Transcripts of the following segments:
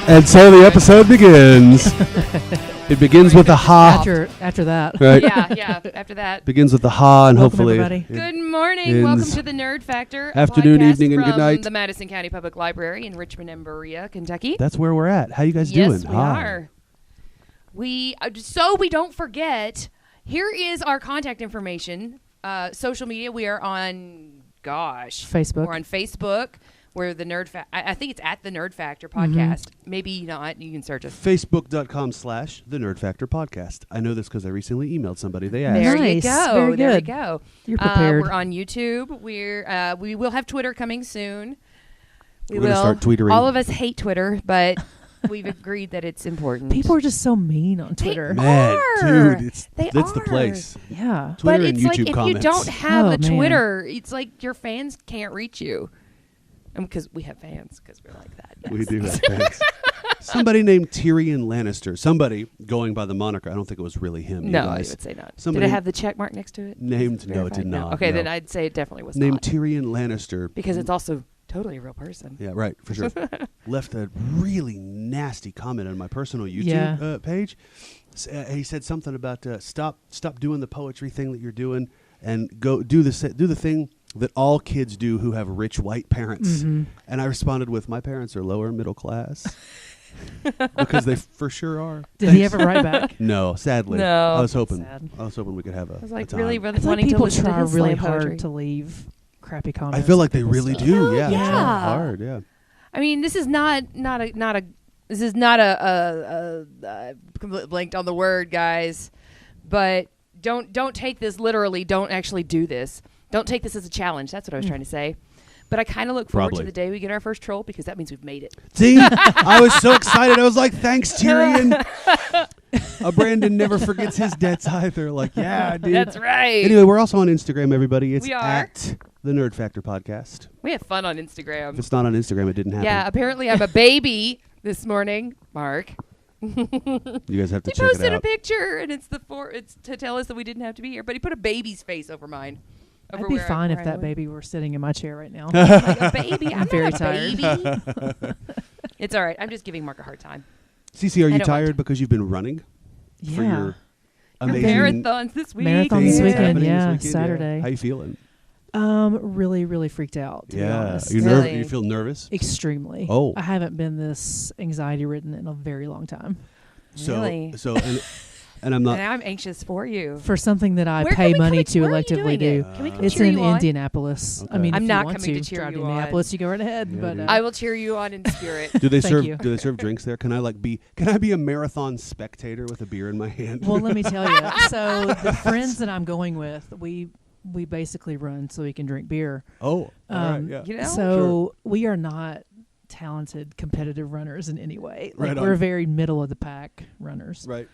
And so the episode begins. It begins with a ha. After that. Right? Yeah, after that. Begins with a ha, and Welcome, hopefully. everybody. Good morning. Welcome to the Nerd Factor. Afternoon, evening, and from good night. the Madison County Public Library in Richmond and Berea, Kentucky. That's where we're at. How you guys doing? Yes, we are. So we don't forget, here is our contact information. Social media, we are on, Facebook. We're on Facebook. We're the Nerd I think it's at the Nerd Factor Podcast. Maybe not. You can search us. Facebook.com/the Nerd Factor Podcast. I know this because I recently emailed somebody. They asked. There Nice. you go. Very There you good. go. You're prepared. We're on YouTube. We will have Twitter coming soon. We're going to start tweetering. All of us hate Twitter, but we've agreed that it's important. People are just so mean on Twitter. Man, are. dude, They that's the are. place. Yeah. But Twitter and it's like YouTube if comments. you don't have Oh, a man. Twitter, it's like your fans can't reach you. Because we have fans, because we're like that. Yes. We do have fans. Somebody named Tyrion Lannister. Somebody going by the moniker. I don't think it was really him. No, you I guys. would say not. Somebody Did it have the check mark next to it? named. No, it Verified? did not. Okay, no. then I'd say it definitely was named not. Tyrion Lannister. Because it's also totally a real person. Yeah, right, for sure. Left a really nasty comment on my personal YouTube page. He said something about stop doing the poetry thing that you're doing and go do the thing that all kids do who have rich white parents. Mm-hmm. And I responded with, my parents are lower middle class. Because they for sure are. Did he ever write back? No, sadly. No. I was hoping Sad. we could have a I was like, a time. really I feel like wanting to people listen try to his really slam poetry. hard to leave crappy comments. I feel like on they people's really stuff. do. Yeah. Yeah. They try hard, yeah. I mean, this is not a blanked on the word, guys. But don't take this literally. Don't actually do this. Don't take this as a challenge. That's what I was trying to say. But I kind of look forward to Probably. the day we get our first troll because that means we've made it. See, I was so excited. I was like, thanks, Tyrion. Brandon never forgets his debts either. Like, yeah, dude. That's right. Anyway, we're also on Instagram, everybody. It's We are. at the Nerd Factor Podcast. We have fun on Instagram. If it's not on Instagram, it didn't happen. Yeah, apparently I'm a baby this morning, Mark. You guys have to He check it posted a out. picture, and it's to tell us that we didn't have to be here. But he put a baby's face over mine. I'd be fine if that baby were sitting in my chair right now. Like a baby. I'm very not a tired. baby. It's all right. I'm just giving Mark a hard time. Cece, are I you don't tired want because you've been running for Yeah. your amazing Marathons this week. Marathon things this weekend, happening yeah, this weekend? Saturday. How you feeling? Really, really freaked out, to be honest. Really? You feel nervous? Extremely. Oh. I haven't been this anxiety-ridden in a very long time. Really? And I'm not. And I'm anxious for you. For something that I Where pay can we money come to where are you electively doing do. it? Can we come It's cheer in you on? Indianapolis. Okay. I mean, I'm if not you want coming to to cheer drive to you on. Indianapolis, you go right ahead. Yeah, but dude. I will cheer you on in spirit. Do they Thank you. serve drinks there? Can I be a marathon spectator with a beer in my hand? well, let me tell you. So the friends that I'm going with, we basically run so we can drink beer. Oh, all right, yeah. You know? So we are not talented competitive runners in any way. Like Right we're on. very middle of the pack runners. Right.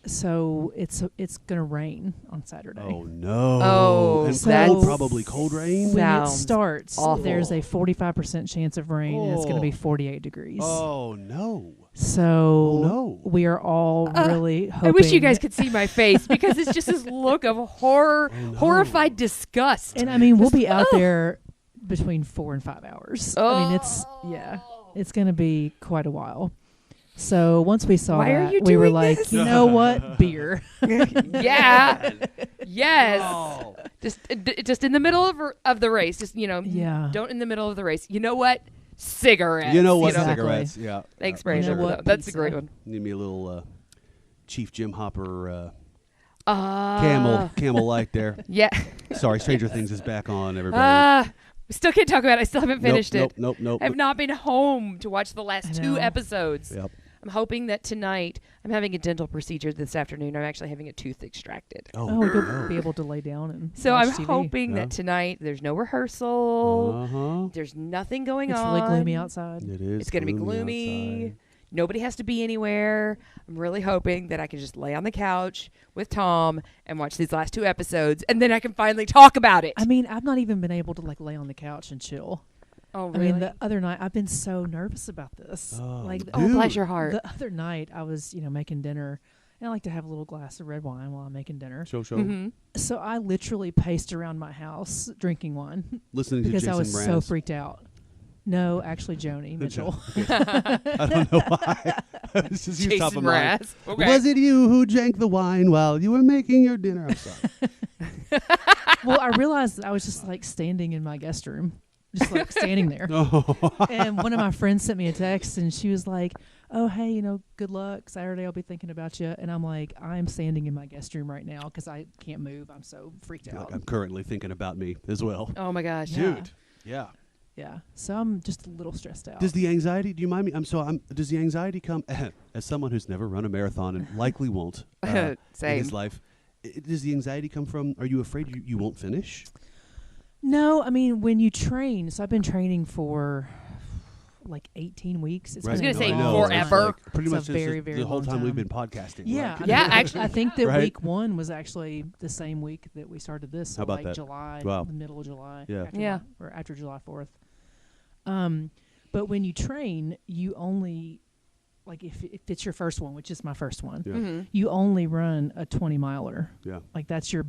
So it's gonna rain on Saturday. Oh no. Oh, and that's- cold, probably cold rain. When it Sounds starts, awful. there's a 45% chance of rain, and it's going to be 48 degrees. Oh no. So Oh, no. we are all really hoping. I wish you guys could see my face because it's just this look of horror, Oh, no. horrified disgust. And I mean, we'll be out there between 4 and 5 hours. I mean, Oh. it's going to be quite a while. So once we saw Why are that, you we were doing like, this? you know what, beer. Yeah. Yes. Oh. Just in the middle of the race. Just, Yeah. don't in the middle of the race. You know what? Cigarettes. You know what? Exactly. Cigarettes. Yeah. Thanks, Yeah, Brandon. You know sure. what? That's a Pizza. great one. Need me a little Chief Jim Hopper Camel. camel light there. Yeah. Sorry, Stranger Things is back on. Everybody. We still can't talk about it. I still haven't finished it. Nope. I have not been home to watch the last I 2 know. episodes. Yep. I'm hoping that tonight, I'm having a dental procedure this afternoon. I'm actually having a tooth extracted. Oh, we'll be able to lay down and So watch I'm TV. hoping Yeah. that tonight there's no rehearsal. Uh-huh. There's nothing going It's on. really gloomy outside. It is. It's going to be gloomy. outside. Nobody has to be anywhere. I'm really hoping that I can just lay on the couch with Tom and watch these last 2 episodes, and then I can finally talk about it. I mean, I've not even been able to lay on the couch and chill. Oh, I really? mean, the other night, I've been so nervous about this. Oh, like, Oh, bless your heart. the other night, I was, making dinner, and I like to have a little glass of red wine while I'm making dinner. Show. Mhm. So I literally paced around my house drinking wine Listening to because Jason I was Mraz. so freaked out. No, actually, Joni Mitchell. I don't know why. This is your top Jason of mind. Mraz. Okay. Was it you who drank the wine while you were making your dinner? I'm sorry. Well, I realized I was just like standing in my guest room, just like standing there. Oh. And one of my friends sent me a text, and she was like, "Oh, hey, good luck Saturday. I'll be thinking about you." And I'm like, I'm standing in my guest room right now because I can't move. I'm so freaked out. Like, I'm currently thinking about me as well. Oh, my gosh. Yeah. Dude. Yeah. Yeah, so I'm just a little stressed out. Does the anxiety, do you mind me? Does the anxiety come, as someone who's never run a marathon and likely won't in Same. his life, does the anxiety come from, are you afraid you won't finish? No, I mean, when you train, so I've been training for like 18 weeks. It's I was been gonna a say long forever. time. Pretty It's much a just very, very the whole long time we've time. been podcasting. Yeah, right? I Yeah, mean, actually- I think that Right? week 1 was actually the same week that we started this. So How about like that? July, Wow. the middle of July. Yeah. After Yeah. or after July 4th. But when you train, you only, like if it's your first one, which is my first one, Yeah. Mhm. you only run a 20-miler. Yeah. Like that's your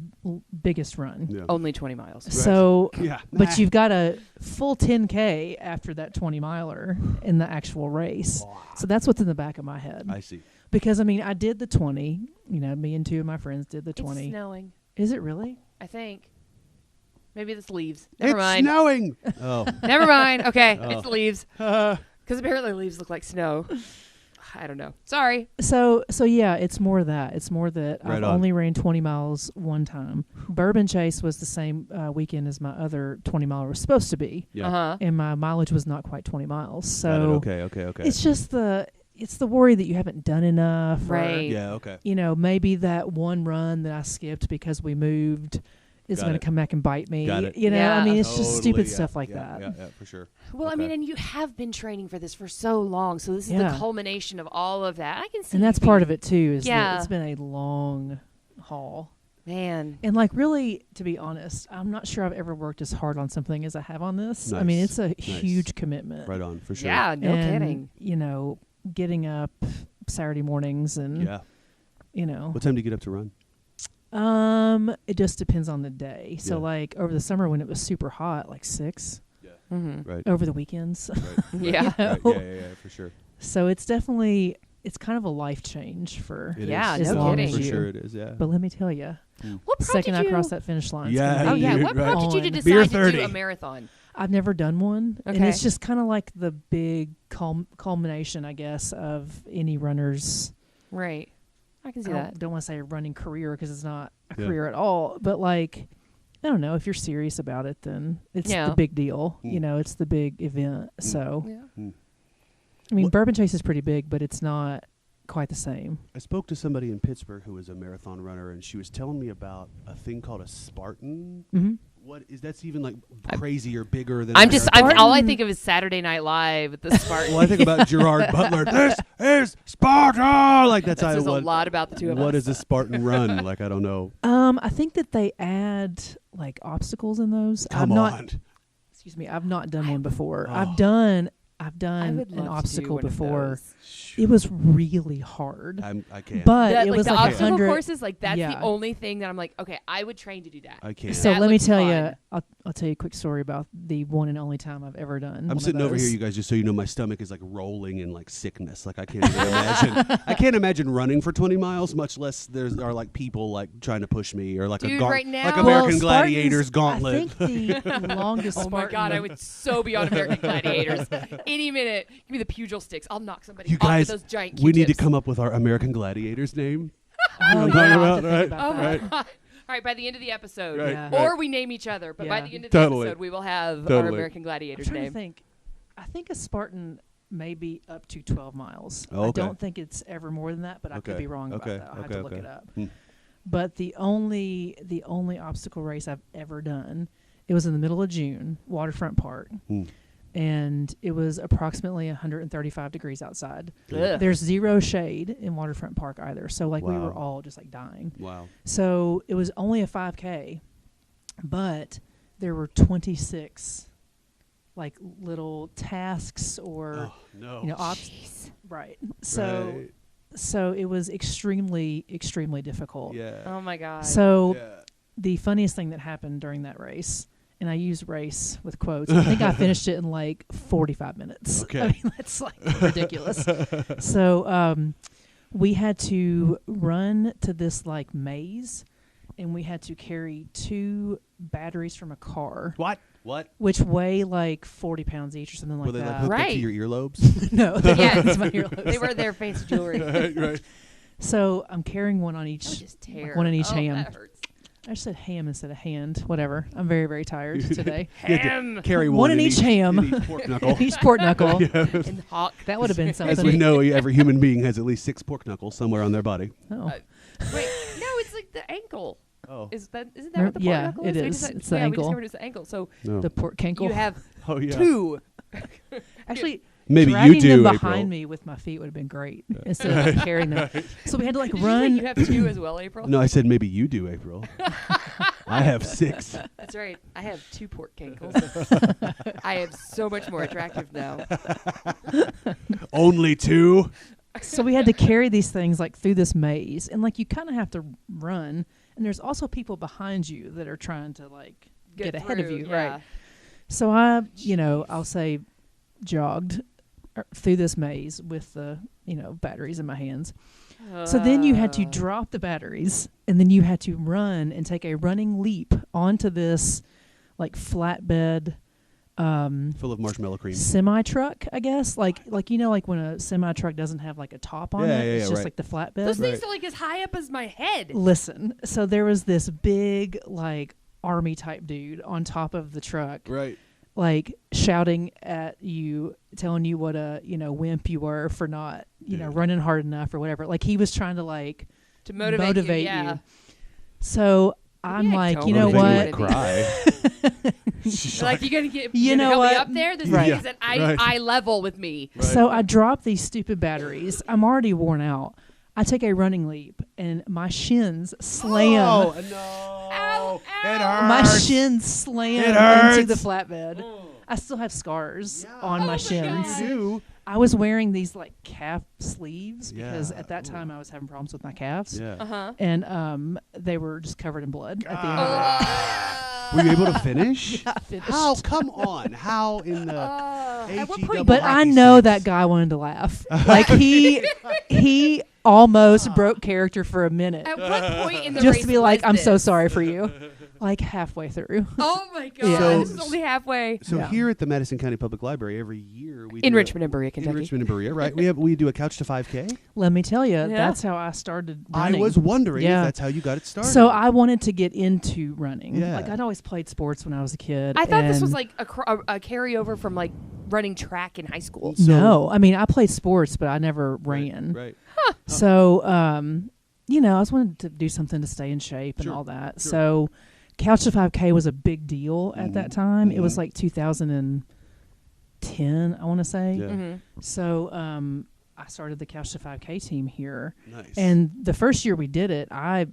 biggest run. Yeah. Only 20 miles. So, Yeah. but you've got a full 10K after that 20-miler in the actual race. So that's what's in the back of my head. I see. Because, I mean, I did the 20. Me and 2 of my friends did the 20. It's snowing, Is it really? I think. Maybe it's leaves. Never It's mind. snowing. Oh. Never mind. Okay, Oh. it's leaves. Because apparently leaves look like snow. I don't know. Sorry. So yeah, it's more that. It's more that Right I've on. only ran 20 miles one time. Bourbon Chase was the same weekend as my other 20-miler was supposed to be. Yeah. Uh-huh. And my mileage was not quite 20 miles. Got So it. Okay. it's just it's the worry that you haven't done enough. or, Right. Yeah, okay. maybe that one run that I skipped because we moved is Got going it. to come back and bite me. Got it. Yeah. I mean, it's just Totally, stupid yeah, stuff like yeah, that. Yeah, for sure. Well, I Okay. mean, and you have been training for this for so long, so this is Yeah. the culmination of all of that. I can see. And that's part of it too. Is Yeah. that it's been a long haul. Man. And like really, to be honest, I'm not sure I've ever worked as hard on something as I have on this. I mean, Nice. it's a huge commitment. Right on, for sure. Yeah, no And, kidding. Getting up Saturday mornings and Yeah. What time do you get up to run? it just depends on the day. So Yeah. like over the summer when it was super hot, like 6. Mm-hmm. Right. Over the weekends. Right. Yeah. Right. Yeah, for sure. So it's definitely kind of a life change for It Yeah, is. no Yeah, kidding. For you. sure it is, yeah. But let me tell you, What the prompted second I you? cross that finish line, it's Yeah, gonna Oh be yeah. Dude, What right. prompted you to on. decide Beer to 30. do a marathon? I've never done one, and Okay. it's just kind of like the big culmination, I guess, of any runner's. Right. I can see I that. don't want to say a running career because it's not a Yeah. career at all, but like, I don't know, if you're serious about it, then it's Yeah. the big deal. Mm. It's the big event. So, Yeah. I mean, What- Bourbon Chase is pretty big, but it's not quite the same. I spoke to somebody in Pittsburgh who was a marathon runner, and she was telling me about a thing called a Spartan. Mm-hmm. What is that's even like crazy or bigger than? I'm a just. marathon? All I think of is Saturday Night Live with the Spartans. Well, I think about Gerard Butler. This is Sparta. Like that's That how. says a What, lot about the two of what us. is a Spartan run? Like I don't know. I think that they add like obstacles in those. Come on. Excuse me, I've not done one before. Oh. I've done I an would love to do obstacle one of before. those. It was really hard, I can't. but That, it like was the like obstacle 100. courses, like that's Yeah. the only thing that I'm like, okay, I would train to do that. I can't. So That let me looks tell fun. you, I'll tell you a quick story about the one and only time I've ever done. one I'm of sitting over those. here, you guys, just so you know, my stomach is like rolling in like sickness. Like I can't even imagine. I can't imagine running for 20 miles, much less there are like people like trying to push me or like Dude, a right now- like Well, American Spartans, Gladiators gauntlet. I think the longest Oh my Spartan. god, I would so be on American Gladiators any minute. Give me the pugil sticks. I'll knock somebody You off guys, with those giant we need to Q-tips. come up with our American Gladiators name. Oh, You know what I'm yeah, talking I'll about, have to think right? about Oh that. my God. All right, by the end of the episode, Right, Yeah. or we name each other, but by Yeah. the end of the Totally. episode, we will have our Totally. American I'm Gladiators trying to name. think. I think a Spartan may be up to 12 miles. Oh, I okay. don't think it's ever more than that, but I could Okay, be wrong okay, about that. I'll have okay, to look okay. it up. Hmm. But the only obstacle race I've ever done, it was in the middle of June, Waterfront Park. Hmm. And it was approximately 135 degrees outside. Ugh. There's zero shade in Waterfront Park either. So like we Wow. were all just like dying. Wow. So it was only a 5K, but there were 26 like little tasks or Jeez. right. So it was extremely difficult. Yeah. Oh my God. So the funniest thing that happened during that race, and I use race with quotes, I think I finished it in like 45 minutes. Okay. I mean, that's like ridiculous. So we had to run to this like maze, and we had to carry 2 batteries from a car. What? Which weigh like 40 pounds each or something like Were they that. like hooked up Right. to your earlobes? No, Yeah. it's my earlobes. They were their fancy jewelry. right. So I'm carrying one on That would each, just tear. like one in each Oh, hand. that hurts. I just said ham instead of hand. Whatever. I'm very, very tired today. You had to Ham. carry One in each ham. in each pork knuckle. Each pork knuckle. And hawk. That would have been something. As we know, every human being has at least 6 pork knuckles somewhere on their body. Oh. Wait, no, it's like the ankle. Oh. Isn't that what the pork Yeah, knuckle it is? We is. just- It's the yeah, ankle. we discovered it's the ankle. So No. The pork cankle. you have Oh, yeah. 2. Actually, Maybe dragging you do, them April. behind me with my feet would have been great instead of like, carrying them. So we had to like Did you say run. you have 2 as well, April? No, I said maybe you do, April. I have 6. That's right. I have 2 pork cankles. I am so much more attractive now. Only 2? So we had to carry these things like through this maze, and like you kind of have to run, and there's also people behind you that are trying to like get ahead of through, you, yeah. right? So I, I'll say, jogged through this maze with the batteries in my hands. So then you had to drop the batteries, and then you had to run and take a running leap onto this like flatbed Full of marshmallow cream. semi truck, I guess. Like when a semi truck doesn't have like a top on it, it's just right. like the flatbed. Those things are like as high up as my head. Listen, so there was this big like army type dude on top of the truck, Right. like shouting at you, telling you what a wimp you were for not running hard enough or whatever. Like he was trying to like To motivate, you. So I'm I like, don't you know motivate what? Cry. Like you're gonna get You know help what? me up there. This Right. thing is at Right. eye level with me. Right. So I dropped these stupid batteries. I'm already worn out. I take a running leap and my shins slam. Oh, no. Ow, It ow. hurts. My shins slam It hurts. into the flatbed. I still have scars on my shins. You do. I was wearing these like calf sleeves because Yeah. at that time I was having problems with my calves. Yeah. Uh-huh. And they were just covered in blood at the end of it. Were you able to finish? I finished. How? Come on. How in the At what HE point? double But I hockey know sticks? that guy wanted to laugh. Like he almost broke character for a minute. At what point in the Just race to be like, was I'm so this? sorry for you. Like halfway through. Oh my god! Yeah. So- This is only halfway. So Yeah. here at the Madison County Public Library, every year we In do Richmond and Berea, in Kentucky. Richmond and Berea, right? We do a couch to 5K. Let me tell you, Yeah. that's how I started I running. was wondering Yeah. if that's how you got it started. So I wanted to get into running. Yeah. Like I'd always played sports when I was a kid. I thought this was and- like a carryover from like running track in high school. So- no, I mean I played sports, but I never ran. Right. So, I was wanting to do something to stay in shape and Sure, all that. sure. So, Couch to 5K was a big deal at that time. It was Mhm. like 2010, I want to say. Yeah. Mm-hmm. So, I started the Couch to 5K team here. Nice. And the first year we did it, I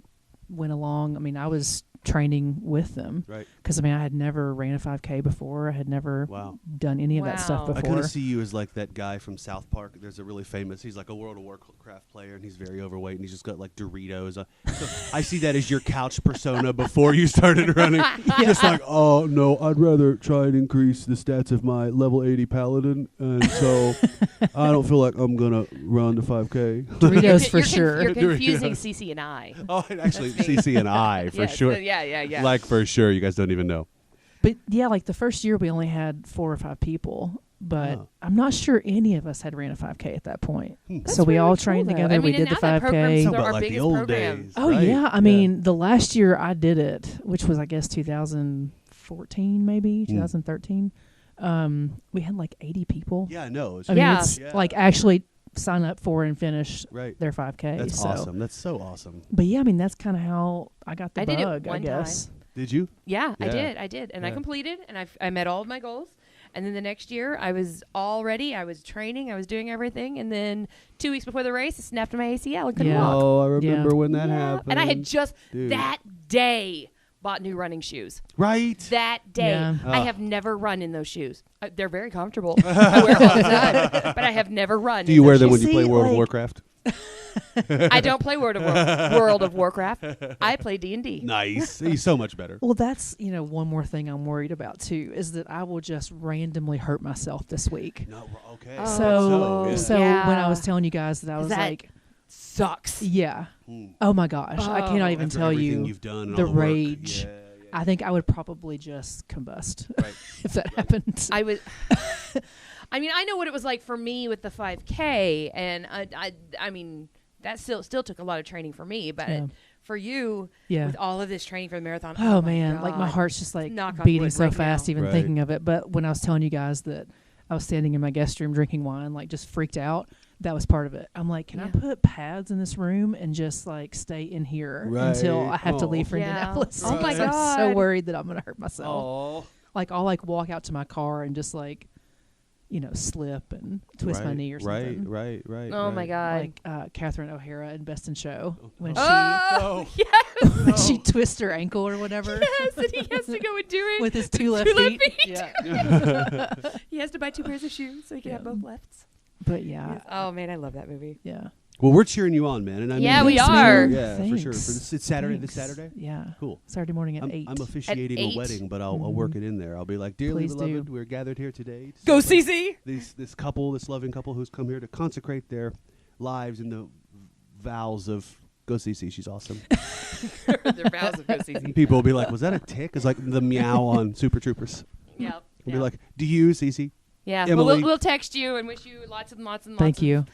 went along. I mean, I was training with them right. because, I had never ran a 5K before. I had never Wow. done any of that stuff Wow. before. I kind of see you as like that guy from South Park. There's a really famous. He's like a World of Warcraft player, and he's very overweight, and he's just got like Doritos. So I see that as your couch persona before you started running. Just like, oh no, I'd rather try and increase the stats of my level 80 paladin, and so I don't feel like I'm gonna run the 5K. Doritos for sure. You're confusing CC and I. Oh, actually, That's me. CC and I for Yes, sure. Yeah. Like for sure, you guys don't even know. But yeah, like the first year we only had 4 or 5 people, but Oh. I'm not sure any of us had ran a 5K at that point. Hmm. So we all really trained cool, though. together. I we mean, did and the now that program's 5K. so Talk about our like the biggest old program. days. Oh right? yeah, I mean the last year I did it, which was I guess 2014 maybe 2013. We had like 80 people. Yeah, I know. I mean Yeah. it's Yeah. like actually sign up for and finish Right. their 5K. That's so. awesome. That's so awesome. But yeah, I mean that's kind of how I got the I did it bug. I one guess. Did you? Yeah, I Yeah. did, and I Yeah. completed, and I met all of my goals. And then the next year, I was all ready. I was training. I was doing everything. And then 2 weeks before the race, I snapped my ACL and couldn't Yeah. walk. Oh, I remember Yeah. when that Yeah. happened. And I had just Dude. that day bought new running shoes. Right. That day, Yeah. I have never run in those shoes. They're very comfortable. I wear them all the time, but I have never run. Do you wear them when shoes. you play See, World of like- Warcraft? I don't play World of Warcraft. I play D&D. Nice. He's so much better. Well, that's, one more thing I'm worried about too, is that I will just randomly hurt myself this week. No, okay. Oh. So Yeah. when I was telling you guys that I was That like, sucks. yeah. Mm. Oh my gosh, I Oh. cannot even After tell everything you you've done and the all work. rage. Yeah, I think I would probably just combust Right. if that happened. I was. I mean, I know what it was like for me with the 5K, and I mean, that still took a lot of training for me, but Yeah. for you, Yeah. with all of this training for the marathon. Oh my man, like my God. heart's just like Knock on beating wood so right fast now. even Right. thinking of it. But when I was telling you guys that I was standing in my guest room drinking wine, like just freaked out, that was part of it. I'm like, can I Yeah. put pads in this room and just like stay in here until Right. I have to leave for Yeah. Indianapolis? Oh my Because I'm so God. worried that I'm gonna hurt myself. Oh. Like I'll like walk out to my car and just like, slip and twist my knee or something. Right. Oh my God. Like Catherine O'Hara in Best in Show when Oh, she yes, when she twists her ankle or whatever yes, and he has to go and do it with his two left two left feet. feet. Yeah. He has to buy 2 pairs of shoes so he can have Yeah. both lefts. But yeah, Oh man, I love that movie. yeah. Well, we're cheering you on, man. And I Yeah, mean, we Thanks, are. man. Yeah, for sure. Thanks. It's Saturday. This Thanks. Saturday. Yeah. Cool. Saturday morning at 8. I'm officiating At a 8? wedding, but I'll Mhm. work it in there. I'll be like, dearly Please do. beloved, we're gathered here today. To Go celebrate CC. this loving couple who's come here to consecrate their lives in the vows of go CC. She's awesome. Their vows of go CC. And people will be like, was that a tick? It's like the meow on Super Troopers. Yep. We'll be like, do you CC? Yeah, well, Emily. we'll text you and wish you lots and lots and lots. Thank you.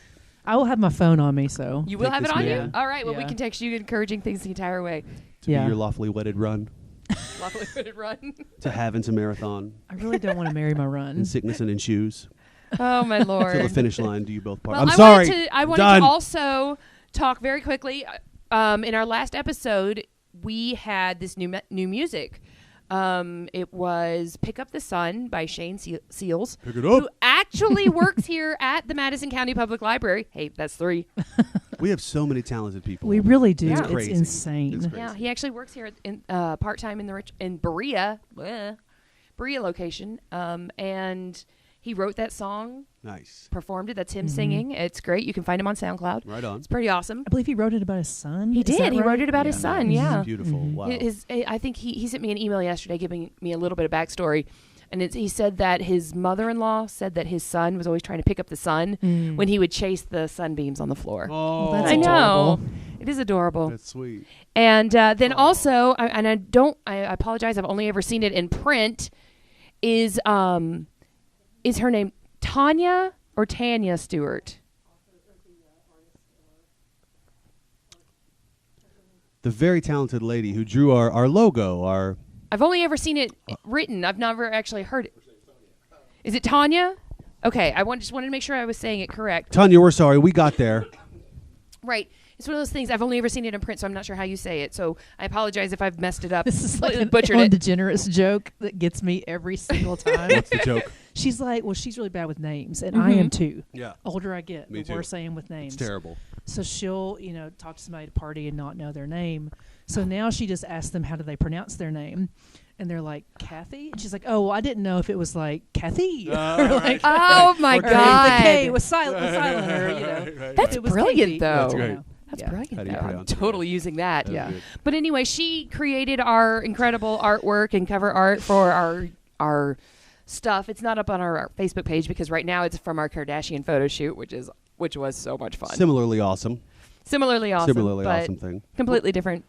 I will have my phone on me, so You will Take have it this on man. you? All right, well, we Yeah. can text you encouraging things the entire way. To Yeah. be your lawfully wedded run, Lawfully footed run. to Havens a marathon I really don't want to marry my run. in sickness and in shoes. Oh, my Till the Lord. finish line, do you both part? Well, I'm I sorry. wanted Done. to also talk very quickly. In our last episode, we had this new music. It was "Pick Up the Sun" by Shane Seals, Pick it up. who actually works here at the Madison County Public Library. Hey, that's 3. We have so many talented people. We really do. It's It's crazy. insane. It's crazy. Yeah, he actually works here in part time in Berea location, and he wrote that song, Nice. performed it. That's him Mhm. singing. It's great. You can find him on SoundCloud. Right on. It's pretty awesome. I believe he wrote it about his son. He Is did. that He right? wrote it about his Yeah, son. nice. Yeah. Beautiful. Mhm. Wow. I think he sent me an email yesterday giving me a little bit of backstory, and he said that his mother-in-law said that his son was always trying to pick up the sun Mm. when he would chase the sunbeams on the floor. Oh, that's I know. adorable. It is adorable. That's sweet. And then Aw. also, I apologize, I've only ever seen it in print, is her name Tanya or Tanya Stewart? The very talented lady who drew our logo, our I've only ever seen it written. I've never actually heard it. Is it Tanya? Okay, I just wanted to make sure I was saying it correct. Tanya, we're sorry. We got there. Right. It's one of those things. I've only ever seen it in print, so I'm not sure how you say it. So I apologize if I've messed it up. This is like an butchered Ellen it. DeGeneres joke that gets me every single time. What's the joke? She's like, well, she's really bad with names, and I am too. Yeah. Older I get, Me the too. worse I am with names. It's terrible. So she'll, talk to somebody at a party and not know their name. So now she just asks them how do they pronounce their name, and they're like Kathy, and she's like, oh, well, I didn't know if it was like Kathy or like Oh my Or or God. the K was silent, or That's it was brilliant, Katie. though. That's great. That's Yeah. brilliant, How do you though. I'm pronounce it? totally using that. That's Yeah. good. But anyway, she created our incredible artwork and cover art for our stuff. It's not up on our Facebook page because right now it's from our Kardashian photo shoot, which was so much fun. Similarly awesome. Similarly awesome. Similarly but awesome thing. Completely different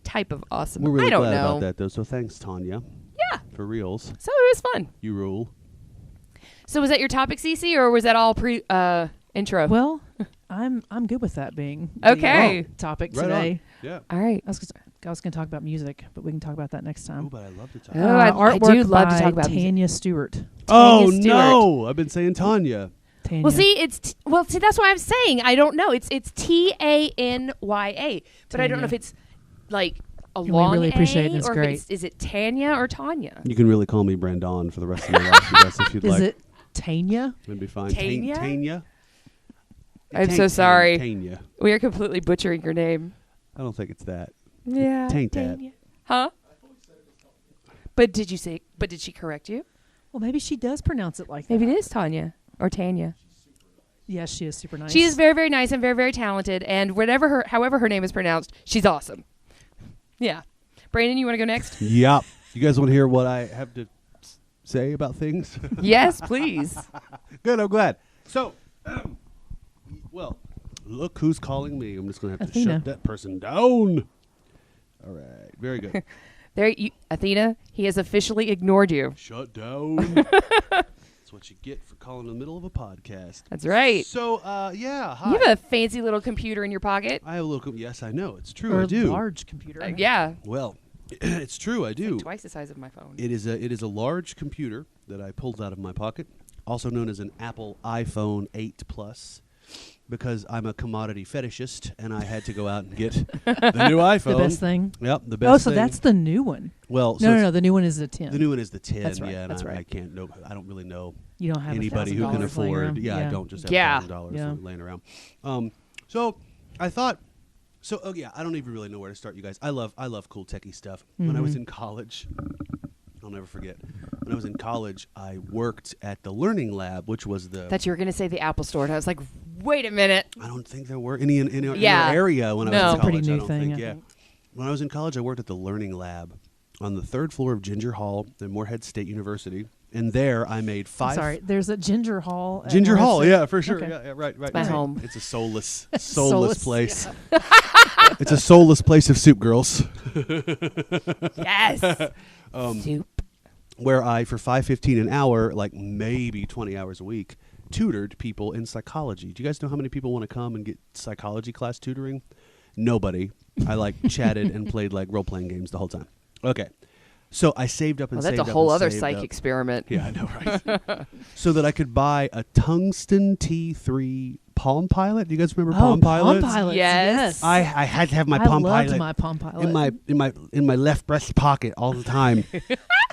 type of awesome. We're really I don't glad know. about that, though. So thanks, Tanya. Yeah. For reals. So it was fun. You rule. So was that your topic, Cece, or was that all intro? Well, I'm good with that being the, Okay. topic Right today. Yeah. all right. I was going to talk about music, but we can talk about that next Oh, time. but I love to talk. Oh, I artwork do love to by talk about music. Tanya Stewart. Oh, Stewart. no. I've been saying Tanya. Tanya. Well, see, that's why I'm saying I don't know. It's Tanya, but I don't know if it's like a We long really appreciate it. A It's or great. Is it Tanya or Tanya? You can really call me Brandon for the rest of your life, I guess, if you'd Is like. it Tanya? It'd be fine. Tanya? Tanya? I'm so sorry. Tanya. We are completely butchering your name. I don't think it's that. Yeah. Taint that. Tanya. Huh? But did she correct you? Well, maybe she does pronounce it like Maybe that. it is Tanya or Tanya. Yes, she is super nice. She is very, very nice and very, very talented. And however her name is pronounced, she's awesome. Yeah. Brandon, you want to go next? Yep. You guys want to hear what I have to say about things? Yes, please. Good, I'm glad. So, well, look who's calling me. I'm just going to have to Athena. shut that person down. All right. Very good. Athena, he has officially ignored you. Shut down. That's what you get for calling in the middle of a podcast. That's right. So, yeah. Hi. You have a fancy little computer in your pocket. I have a little. Yes, I know. It's true. or I a do. large computer. Yeah. Well, it's true. I do. Like twice the size of my phone. It is a large computer that I pulled out of my pocket, also known as an Apple iPhone 8 Plus, because I'm a commodity fetishist and I had to go out and get the new iPhone. The best thing. Yep, the best. Oh, so thing. that's the new one. Well, so No, it's- the new one is the 10. The new one is the 10. That's right, Yeah, and that's right. I can't. No, I don't really know You don't have anybody who $1,000 can laying afford. around. Yeah, I don't just have Yeah. $1,000 Yeah. laying around. So I thought. So yeah, I don't even really know where to start, you guys. I love cool techie stuff. When I was in college, I'll never forget. When I was in college, I worked at the Learning Lab, which was the. That you were going to say the Apple Store. And I was like, wait a minute. I don't think there were any in our Yeah. area when I No. was in It's a college. pretty new I don't thing, think. I Yeah. think. When I was in college, I worked at the Learning Lab on the 3rd floor of Ginger Hall at Morehead State University, and there I made I'm 5. sorry, there's a Ginger Hall. at Ginger Morehead Hall, State. yeah, for sure. Okay. Yeah, right. my home. It's a soulless Soulless, place. It's a soulless place of soup girls, Yes. Soup. where I, for $5.15 an hour, like maybe 20 hours a week, tutored people in psychology. Do you guys know how many people want to come and get psychology class tutoring? Nobody. I chatted and played role-playing games the whole time. Okay. So I saved up and Well, saved that's up a whole and other saved psych up. experiment. Yeah, I know, right? So that I could buy a tungsten T3 Palm Pilot. Do you guys remember Palm Pilots? Palm Pilots. Yes. I had to have my I Palm loved Pilot my Palm Pilot. in my left breast pocket all the time.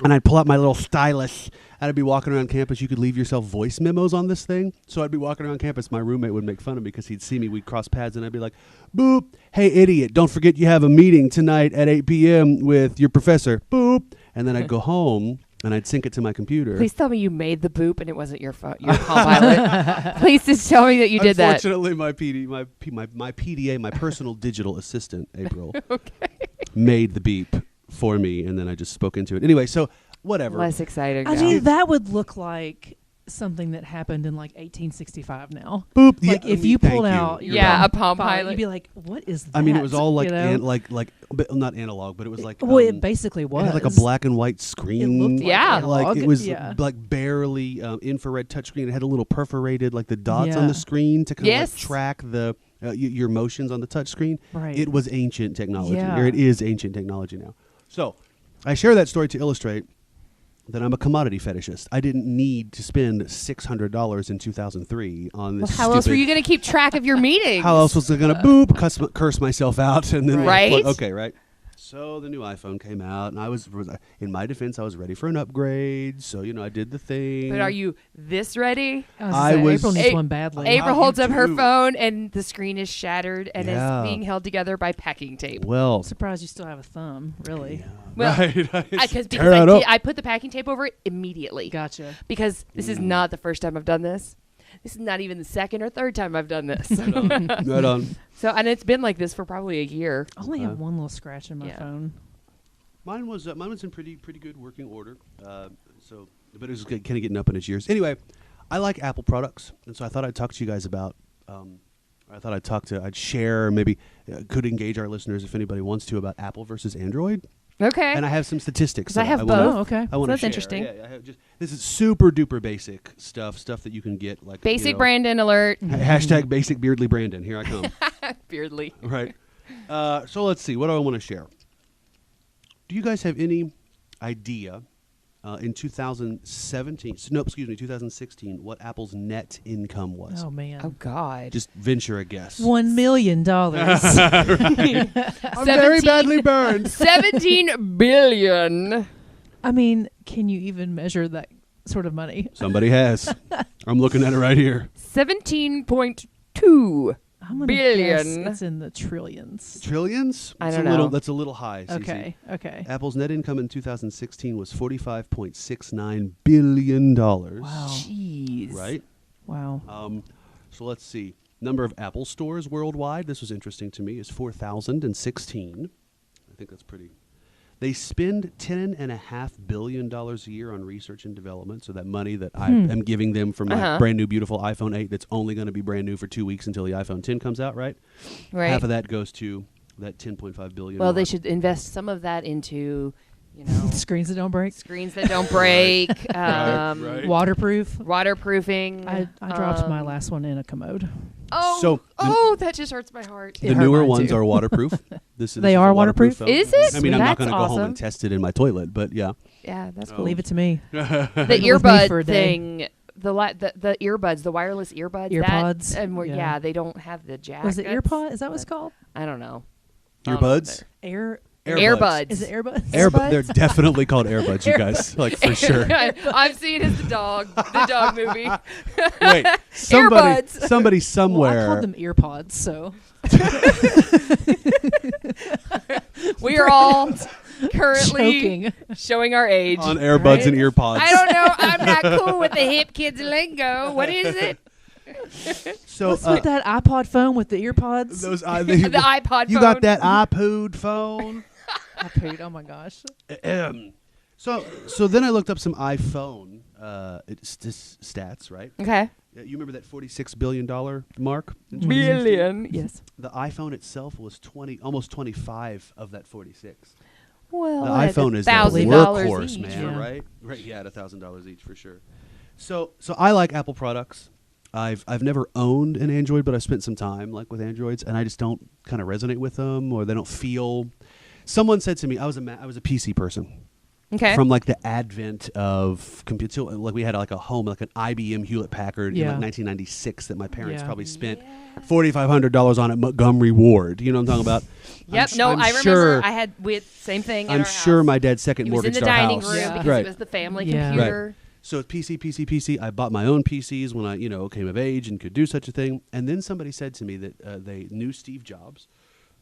And I'd pull out my little stylus and I'd be walking around campus. You could leave yourself voice memos on this thing. So I'd be walking around campus. My roommate would make fun of me because he'd see me. We'd cross paths and I'd be like, boop. Hey, idiot. Don't forget you have a meeting tonight at 8 p.m. with your professor. Boop. And then I'd go home and I'd sync it to my computer. Please tell me you made the boop and it wasn't your Palm Pilot. Please just tell me that you did that. Unfortunately, my PDA, my personal digital assistant, April, made the beep for me, and then I just spoke into it. Anyway, so whatever. Less exciting. I now. mean, that would look like something that happened in 1865 now. Boop. Like if you thank pulled out your Yeah, a Palm Pilot. you'd be like, what is that? I mean, it was all You know? but not analog, but it was like. Well, it basically It was. had like a black and white screen. It looked like Yeah. analog. Like it was Yeah. like barely infrared touchscreen. It had a little perforated, like the dots on Yeah. the screen to kind Yes. of track the your motions on the touch screen. Right. It was ancient technology, Yeah. or it is ancient technology now. So, I share that story to illustrate that I'm a commodity fetishist. I didn't need to spend $600 in 2003 on this. Well, how else were stupid- you going to keep track of your meetings? How else was I going to boop, curse myself out, and then Right. Okay, right. So the new iPhone came out, and I was, in my defense, I was ready for an upgrade. So I did the thing. But are you this ready? I April was- needs A- one badly. April you holds up her do. phone and the screen is shattered and Yeah. is being held together by packing tape. Well, I'm surprised you still have a thumb. Really? Well, right. Because Tear it up. I put the packing tape over it immediately. Gotcha. Because this is not the first time I've done this. This is not even the second or third time I've done this. Right on. So, and it's been like this for probably a year. I only have one little scratch in my Yeah. phone. Mine was in pretty good working order. But it was kind of getting up in its years. Anyway, I like Apple products, and so I thought I'd talk to you guys about. I'd share, maybe could engage our listeners if anybody wants to, about Apple versus Android. Okay. And I have some statistics. 'Cause I have wanna- both. Oh, okay. I want to that's share. interesting. Yeah, I have this is super duper basic stuff that you can get like Basic Brandon alert. Hashtag basic Beardly Brandon. Here I come. Beardly. Right. So let's see. What do I want to share? Do you guys have any idea in 2016, what Apple's net income was? Oh man. Oh, God. Just venture a guess. $1 million. I'm very badly burned. 17 billion. I mean, can you even measure that sort of money? Somebody has. I'm looking at it right here. 17.2. I'm gonna billion. guess it's in the trillions. Trillions? I It's don't a little, know. that's a little high. CC. Okay. Apple's net income in 2016 was $45.69 billion. Wow. Jeez. Right? Wow. So let's see. Number of Apple stores worldwide, this was interesting to me, is 4,016. I think that's pretty. They spend $10.5 billion a year on research and development. So that money that I am giving them for my brand new, beautiful iPhone 8 that's only going to be brand new for 2 weeks until the iPhone 10 comes out, right? Right. Half of that goes to that $10.5 billion. Well, they should invest some of that into, Screens that don't break. screens that don't break, Right. Waterproof. waterproofing. I dropped my last one in a commode. Oh, that just hurts my heart. It The hurt newer mine ones too. are waterproof. This They is are a waterproof waterproof? phone. Is it? I mean, I'm not That's going to go home awesome. and test it in my toilet, but yeah. Yeah, that's cool. Leave it to me. The With me for earbud a day. thing, the earbuds, the wireless earbuds. Earpods, That, and yeah. they don't have the jack. Was it That's- earpod? Is that what it's called? I don't know. Earbuds? Earbuds. Is it earbuds? Airbud. They're definitely called Airbuds, you guys. Like, for sure. I've seen it as the dog movie. Wait, Earbuds. somebody Well, somewhere. I called them earpods, so. We are all currently Joking. showing our age. on Airbuds Right? and earpods. I don't know. I'm not cool with the hip kids lingo. What is it? So What's with that iPod phone with the earpods? those The iPod you phone. got that iPod phone. iPod, oh my gosh. So then I looked up some iPhone stats, right? Okay. You remember that $46 billion mark? in 2016? Billion. Yes. The iPhone itself was almost 25 of that 46. Well, The at iPhone is the $1,000 workhorse, each. man, Yeah. right? Right, yeah, at $1,000 each for sure. So I like Apple products. I've never owned an Android, but I've spent some time like with Androids, and I just don't kind of resonate with them, or they don't feel. Someone said to me, I was a PC person. Okay. From like the advent of computer, like we had like a home, like an IBM Hewlett Packard in Yeah. like 1996 that my parents Yeah. probably spent $4,500 on at Montgomery Ward. You know what I'm talking about? Yep. I'm I remember. Sure, I had same thing. I'm in our sure house. my dad's second He was in mortgaged the our dining house. room Yeah. because Right. it was the family Yeah. computer. So it's PC. I bought my own PCs when I, came of age and could do such a thing. And then somebody said to me that they knew Steve Jobs.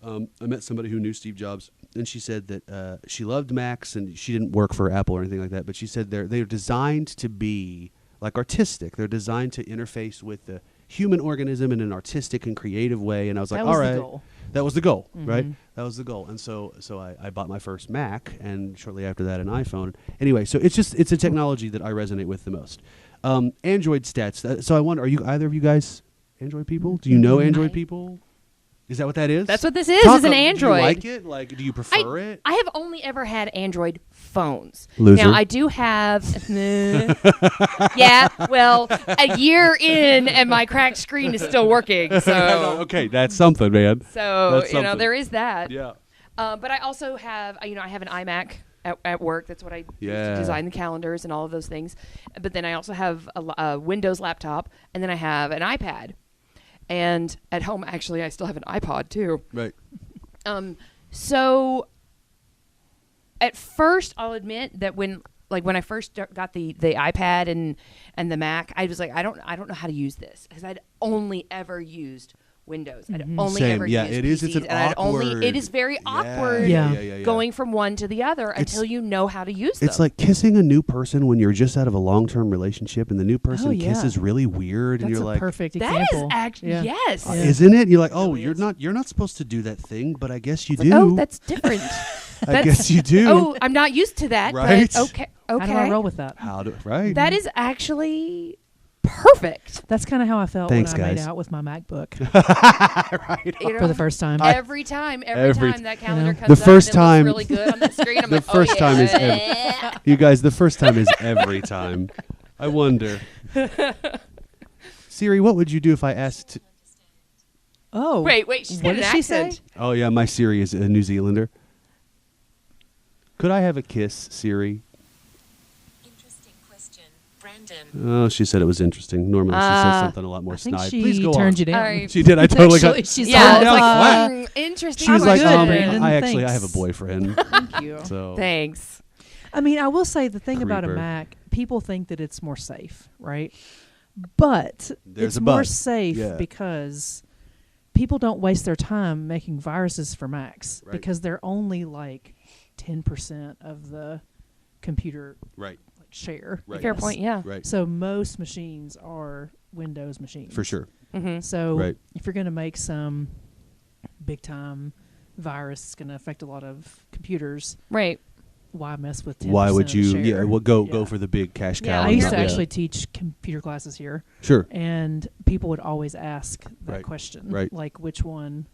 I met somebody who knew Steve Jobs, and she said that she loved Macs, and she didn't work for Apple or anything like that. But she said they're designed to be like artistic. They're designed to interface with the human organism in an artistic and creative way. And I was like, That was all the right, goal. that was the goal, right? Mhm. That was the goal. And so I bought my first Mac, and shortly after that, an iPhone. Anyway, so it's a technology that I resonate with the most. Android stats. So I wonder, are you either of you guys Android people? Do you know Android people? Is that what that is? That's what this is. Talk Is an up- Android. Do you like it? Like, do you prefer it? I have only ever had Android phones. Loser. Now I do have. Yeah. Well, a year in, and my cracked screen is still working. So. Okay, that's something, man. So That's something. there is that. Yeah. But I also have I have an iMac at work. That's what I use Yeah. to design the calendars and all of those things. But then I also have a Windows laptop, and then I have an iPad. And at home, actually, I still have an iPod too. Right. So at first, I'll admit that when I first got the iPad and the Mac, I was like, I don't know how to use this, because I'd only ever used Windows. I'd only Same. ever Yeah, used it is. PCs, It's an and awkward. it is very awkward Yeah. going from one to the other until you know how to use them. It's like kissing a new person when you're just out of a long-term relationship, and the new person Oh, yeah. kisses really weird, and That's you're a like, perfect that example. is actually Yeah. yes. Yeah. isn't it? You're like, oh, really you're not supposed to do that thing, but I guess you Like, do. oh, that's different. I guess you do. Oh, I'm not used to that. Right? But okay. How do I roll with that? Right? That is actually perfect. That's kind of how I felt Thanks, when I made guys. out with my MacBook right. You know, for the first time. every time that calendar comes The up first and it looks time- really good on the screen, I'm The like, first oh, time is yeah. You guys, the first time is every time. I wonder. Siri, what would you do if I asked? Oh. Wait, she's got What an did she say? accent. Oh yeah, my Siri is a New Zealander. Could I have a kiss, Siri? Interesting question, Brandon. Oh, she said it was interesting. Normally she says something a lot more I think snide. she Please go turned on. you down. All right. She did. I totally got. Actually, she's Yeah, turned it's down like, flat. interesting. She was I'm like, good, Brandon, I actually I thanks. have a boyfriend. Thank you. So Thanks. I mean, I will say the thing about a Creeper. Mac, people think that it's more safe, right? But There's it's a more but. safe Yeah. because people don't waste their time making viruses for Macs Right. because they're only like 10% of the computer Right. like share. Right. Fair Yes. point. Yeah. Right. So most machines are Windows machines. For sure. Mm-hmm. So Right. if you're going to make some big time virus, it's going to affect a lot of computers. Right. Why mess with 10% Why would of the you? share? Yeah. Well, go Yeah. for the big cash cow. Yeah, I and used not- to yeah. actually teach computer classes here, Sure. and people would always ask that Right. question, Right. like which one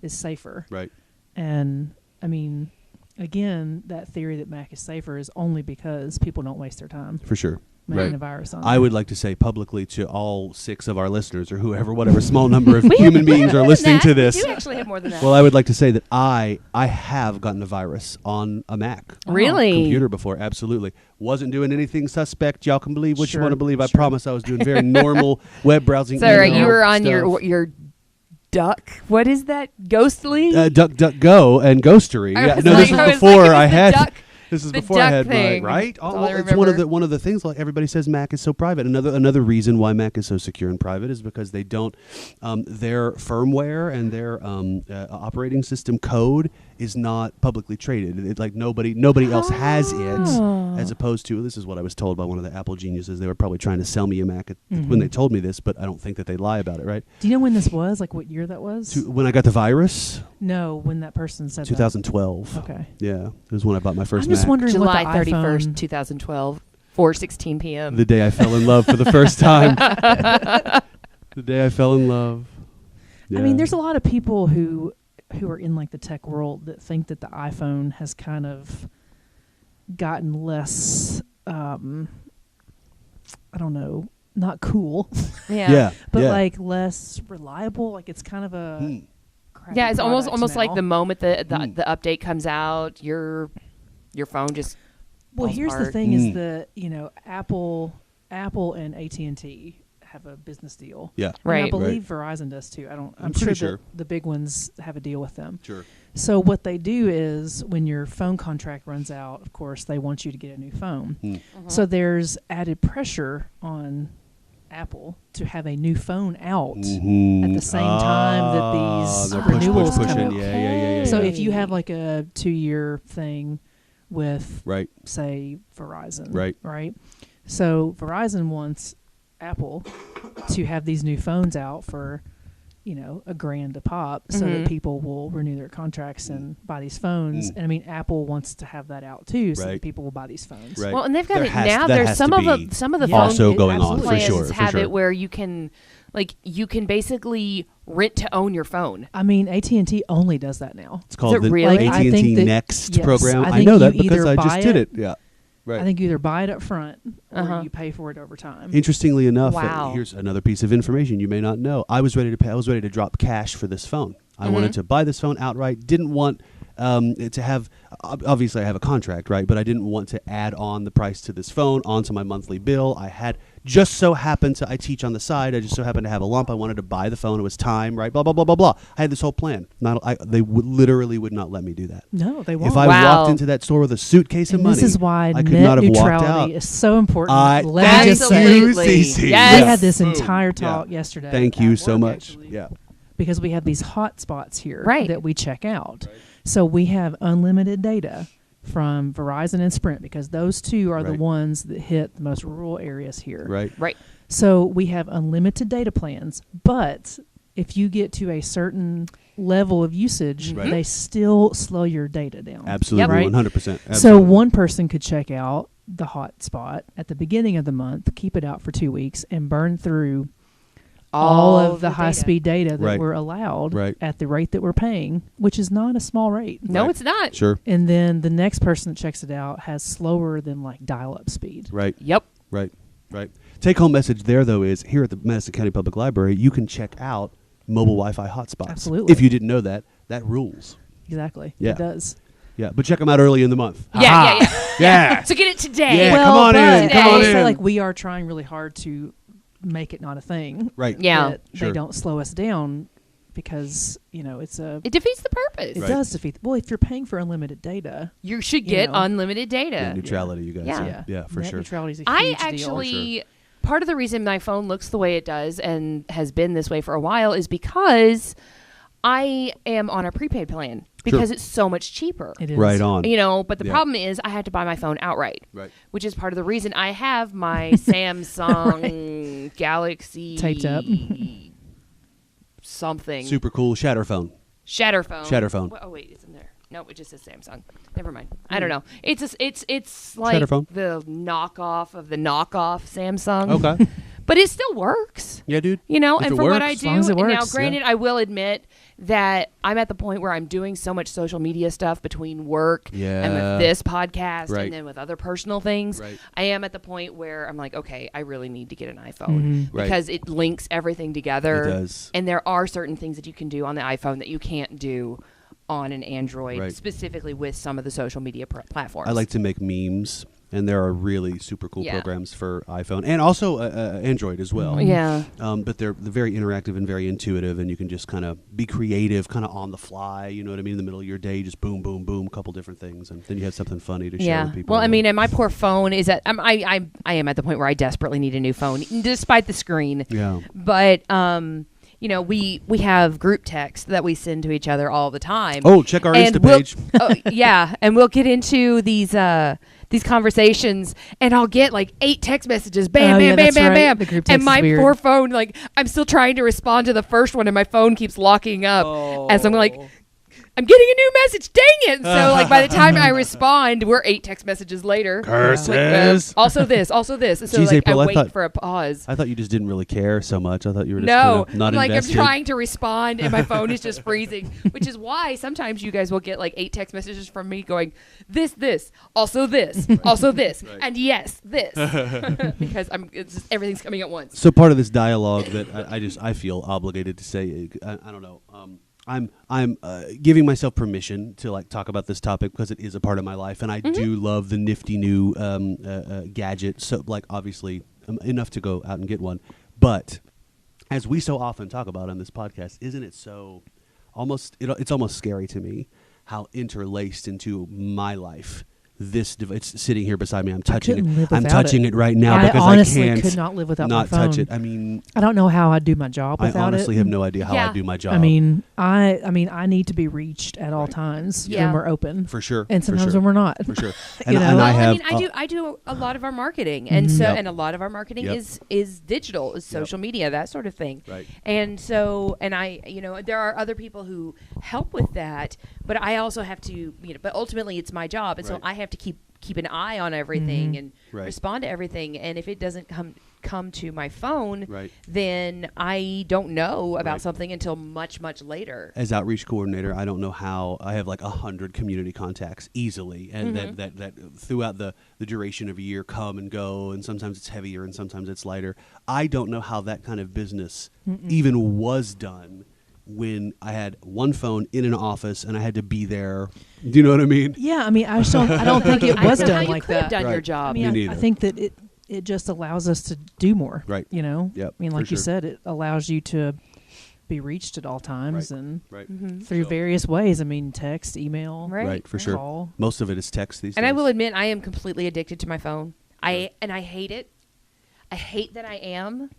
is safer. Right. And I mean, again, that theory that Mac is safer is only because people don't waste their time For sure. making Right. a virus on. I there. would like to say publicly to all 6 of our listeners, or whatever small number of human beings are listening to this. We do actually have more than that. Well, I would like to say that I have gotten a virus on a Mac Really? computer before. Absolutely. Wasn't doing anything suspect. Y'all can believe what you Sure, want to believe. I sure. promise I was doing very normal web browsing. So right, email you were on stuff. your duck. What is that? Ghostly? DuckDuckGo and Ghostery. I Yeah, was no, like- this I was was before like, I it's the had. duck- This is the before I duck had thing. my right. That's all I It's one of remember. the things. Like everybody says, Mac is so private. Another reason why Mac is so secure and private is because they don't. Their firmware and their operating system code is not publicly traded. It's like nobody else has it, Oh. as opposed to, this is what I was told by one of the Apple geniuses. They were probably trying to sell me a Mac when Mhm. they told me this, but I don't think that they lie about it. Right? Do you know when this was? Like what year that was? When I got the virus, No, when that person said 2012. that. Okay. Yeah, it was when I bought my first I'm just Mac. wondering July what the 31st, iPhone 2012, 4:16 p.m. The day I fell in love for the first time. The day I fell in love. I mean, there's a lot of people who are in like the tech world that think that the iPhone has kind of gotten less, I don't know, not cool, Yeah. but yeah. like less reliable. Like it's kind of a Hmm. crappy Yeah, it's almost product like now. the moment the Mm. the update comes out, your phone just Well, falls here's the apart. thing: Mm. is that Apple and AT&T have a business deal. Yeah. And Right. I believe Verizon does too. I'm pretty sure sure. that the big ones have a deal with them. Sure. So what they do is when your phone contract runs out, of course, they want you to get a new phone. Hmm. So there's added pressure on Apple to have a new phone out Mhm. at the same time that these they're renewals come pushing. out. Yeah. So if you have like a 2-year thing with, Right. say, Verizon, Right. So Verizon wants Apple to have these new phones out for, $1,000 a pop, so Mhm. that people will renew their contracts and buy these phones. Mm. And I mean, Apple wants to have that out too, so Right. that people will buy these phones. Right. Well, and they've got There it has- now. that There's has some to of the be some of the Yeah. also phone going on, for plans sure, for have sure. it where you can basically rent to own your phone. I mean, AT&T only does that now. It's called Is it the really? Like, I AT&T think that- Next yes, program. I I think know you that because either I just buy did it- it. Yeah. Right. I think you either buy it up front or Uh-huh. you pay for it over time. Interestingly enough, Wow. here's another piece of information you may not know. I was ready to pay. I was ready to drop cash for this phone. I wanted to buy this phone outright. Didn't want it to have. Obviously, I have a contract, right? But I didn't want to add on the price to this phone onto my monthly bill. I had just so happened to. I teach on the side. I just so happened to have a lump. I wanted to buy the phone. It was time, right? Blah blah blah blah blah. I had this whole plan. They literally would not let me do that. No, they won't. If I Wow. walked into that store with a suitcase of and money, this is why I could net not have walked neutrality out. is so important. I Let me just say, Absolutely. CC. Yes. we had this Boom. entire Yeah. talk yesterday. Thank you at so work, much. actually, Yeah. because we have these hot spots here Right. that we check out. So we have unlimited data from Verizon and Sprint because those two are the Right. ones that hit the most rural areas here. Right. Right. So we have unlimited data plans, but if you get to a certain level of usage, Right. they still slow your data down. Absolutely. Right? 100%. So Absolutely. one person could check out the hotspot at the beginning of the month, keep it out for 2 weeks, and burn through all of the data. high-speed data that Right. we're allowed Right. at the rate that we're paying, which is not a small rate. No, Right. it's not. Sure. And then the next person that checks it out has slower than like dial-up speed. Right. Yep. Right. Right. Take home message there though is here at the Madison County Public Library you can check out mobile Wi-Fi hotspots. Absolutely. If you didn't know that, that rules. Exactly. Yeah. It does. Yeah, but check them out early in the month. Yeah, Ha-ha. yeah, yeah. Yeah. So get it today. Yeah, well, come on but in, come I on will say, in. like, we are trying really hard to make it not a thing. Right. Yeah. That Sure. they don't slow us down because, it's a... It defeats the purpose. It Right. does defeat... Well, if you're paying for unlimited data... You should You get know. unlimited data. Yeah, neutrality, you guys. Yeah. Yeah, for net sure. neutrality is a I huge deal. actually, part of the reason my phone looks the way it does and has been this way for a while is because I am on a prepaid plan because it's so much cheaper. It is. Right on. But the problem is I had to buy my phone outright. Right. Which is part of the reason I have my Samsung Galaxy Taped up. something. Super cool Shatterphone. Shatterphone. Oh wait, it's in there. No, it just says Samsung. Never mind. I don't know. It's like Shatterphone. the knockoff of the knockoff Samsung. Okay. But it still works. Yeah, dude. You know, If and it for what works. I As long as do, it and now works, granted, I will admit that I'm at the point where I'm doing so much social media stuff between work and with this podcast Right. and then with other personal things. Right. I am at the point where I'm like, okay, I really need to get an iPhone Mm-hmm. Right. because it links everything together. It does. And there are certain things that you can do on the iPhone that you can't do on an Android, Right. specifically with some of the social media platforms. I like to make memes, and there are really super cool Yeah. programs for iPhone and also Android as well. Yeah. But they're very interactive and very intuitive, and you can just kind of be creative, kind of on the fly. You know what I mean? In the middle of your day, you just boom, boom, boom, a couple different things, and then you have something funny to share with people. Well, I mean, and my poor phone is at. I am at the point where I desperately need a new phone, despite the screen. Yeah. But we have group text that we send to each other all the time. Oh, check our And Insta we'll- page. Yeah, and we'll get into these conversations, and I'll get like 8 text messages, bam, Oh, bam, yeah, bam, that's bam, right. bam, The group and text my is weird. poor phone, like I'm still trying to respond to the first one, and my phone keeps locking up as I'm like, I'm getting a new message, dang it! So like by the time I respond, we're 8 text messages later. Curses. Like, also this. So Jeez, like April, I I wait thought- for a pause. I thought you just didn't really care so much. I thought you were just No, kinda not like invested. I'm trying to respond and my phone is just freezing, which is why sometimes you guys will get like 8 text messages from me going, this, also this, also this, and yes, this, because it's just, everything's coming at once. So part of this dialogue that I feel obligated to say, I don't know. I'm giving myself permission to like talk about this topic because it is a part of my life, and I do love the nifty new gadget. So like obviously enough to go out and get one, but as we so often talk about on this podcast, isn't it so it's almost scary to me how interlaced into my life this device. It's sitting here beside me. I'm touching couldn't live it. I'm without touching it. it right now I because honestly I can't could not live without my not touch phone. it. I mean, I don't know how I do my job I without honestly it. have no idea how Yeah. I do my job. I mean, I need to be reached at all times Yeah. when we're open, for sure, and for sometimes sure. when we're not. For sure. You know? And Well, I have. I do a lot of our marketing, and so Yep. and a lot of our marketing Yep. is digital, is social media, that sort of thing. Right. And so, and I, there are other people who help with that, but I also have to, but ultimately it's my job, and so Right. I have to keep an eye on everything and Right. respond to everything. And if it doesn't come to my phone, Right. then I don't know about Right. something until much later. As outreach coordinator, I don't know how I have like 100 community contacts easily, and that throughout the duration of a year come and go, and sometimes it's heavier and sometimes it's lighter. I don't know how that kind of business even was done when I had one phone in an office and I had to be there. Do you know what I mean? Yeah, I mean, I don't think it I was don't know how done you like could have that. done your Right. job. I mean, Me I neither. think that it just allows us to do more. Right. You know. Yep, I mean, for like you sure. said, it allows you to be reached at all times and Right. through So- various ways. I mean, text, email, Right. For sure. call. Most of it is text these And days. I will admit, I am completely addicted to my phone. I hate it. I hate that I am,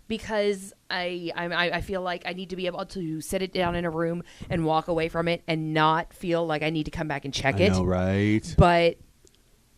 because I feel like I need to be able to set it down in a room and walk away from it and not feel like I need to come back and check I it. know, right? But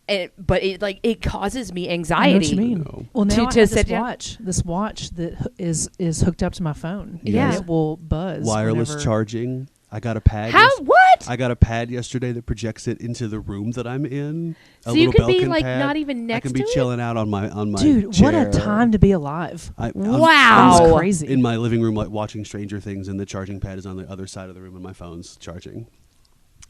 it causes me I know anxiety. what you mean. No. Well, now To- I to have sit down- this watch that is hooked up to my phone. Yeah. And it will buzz. Wireless whenever- charging. I got a pad. How? What? I got a pad yesterday that projects it into the room that I'm in. A So you little could be, Belkin like, pad. not even next I can be to it? chilling out on my Dude, chair. what a time to be alive. I'm Wow. That was crazy. in my living room, like watching Stranger Things, and the charging pad is on the other side of the room, and my phone's charging.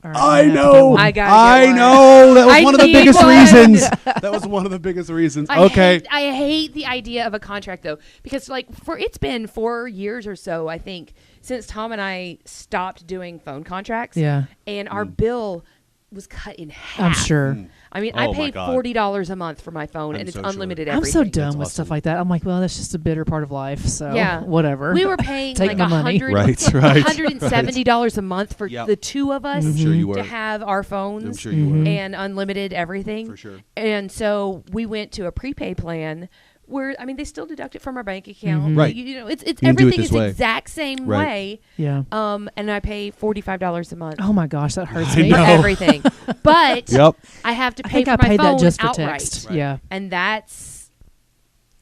All right, I'm gonna have to get one. I gotta get one. know. That was I one of the need biggest one. reasons. That was one of the biggest reasons. Okay. I hate the idea of a contract, though, because it's been 4 years or so, I think, since Tom and I stopped doing phone contracts. Yeah. And our bill was cut in half. I'm sure. I mean, Oh I my paid God. $40 a month for my phone, I'm and it's so sure. unlimited I'm everything. so done That's with awesome. stuff like that. I'm like, well, that's just a bitter part of life. So Yeah. whatever. We were paying Take like my money. $170 a month for Yep. the two of us I'm sure you were. to have our phones I'm sure you were. Mm-hmm. and unlimited everything. For sure. And so we went to a prepaid plan they still deduct it from our bank account. Mhm. Right. It's can do it everything this is way. exact same Right. way. Yeah. And I pay $45 a month Oh my gosh, that hurts I me. for know. everything. But Yep. I have to I pay think for I my paid phone that just for outright. text. Right. Yeah. And that's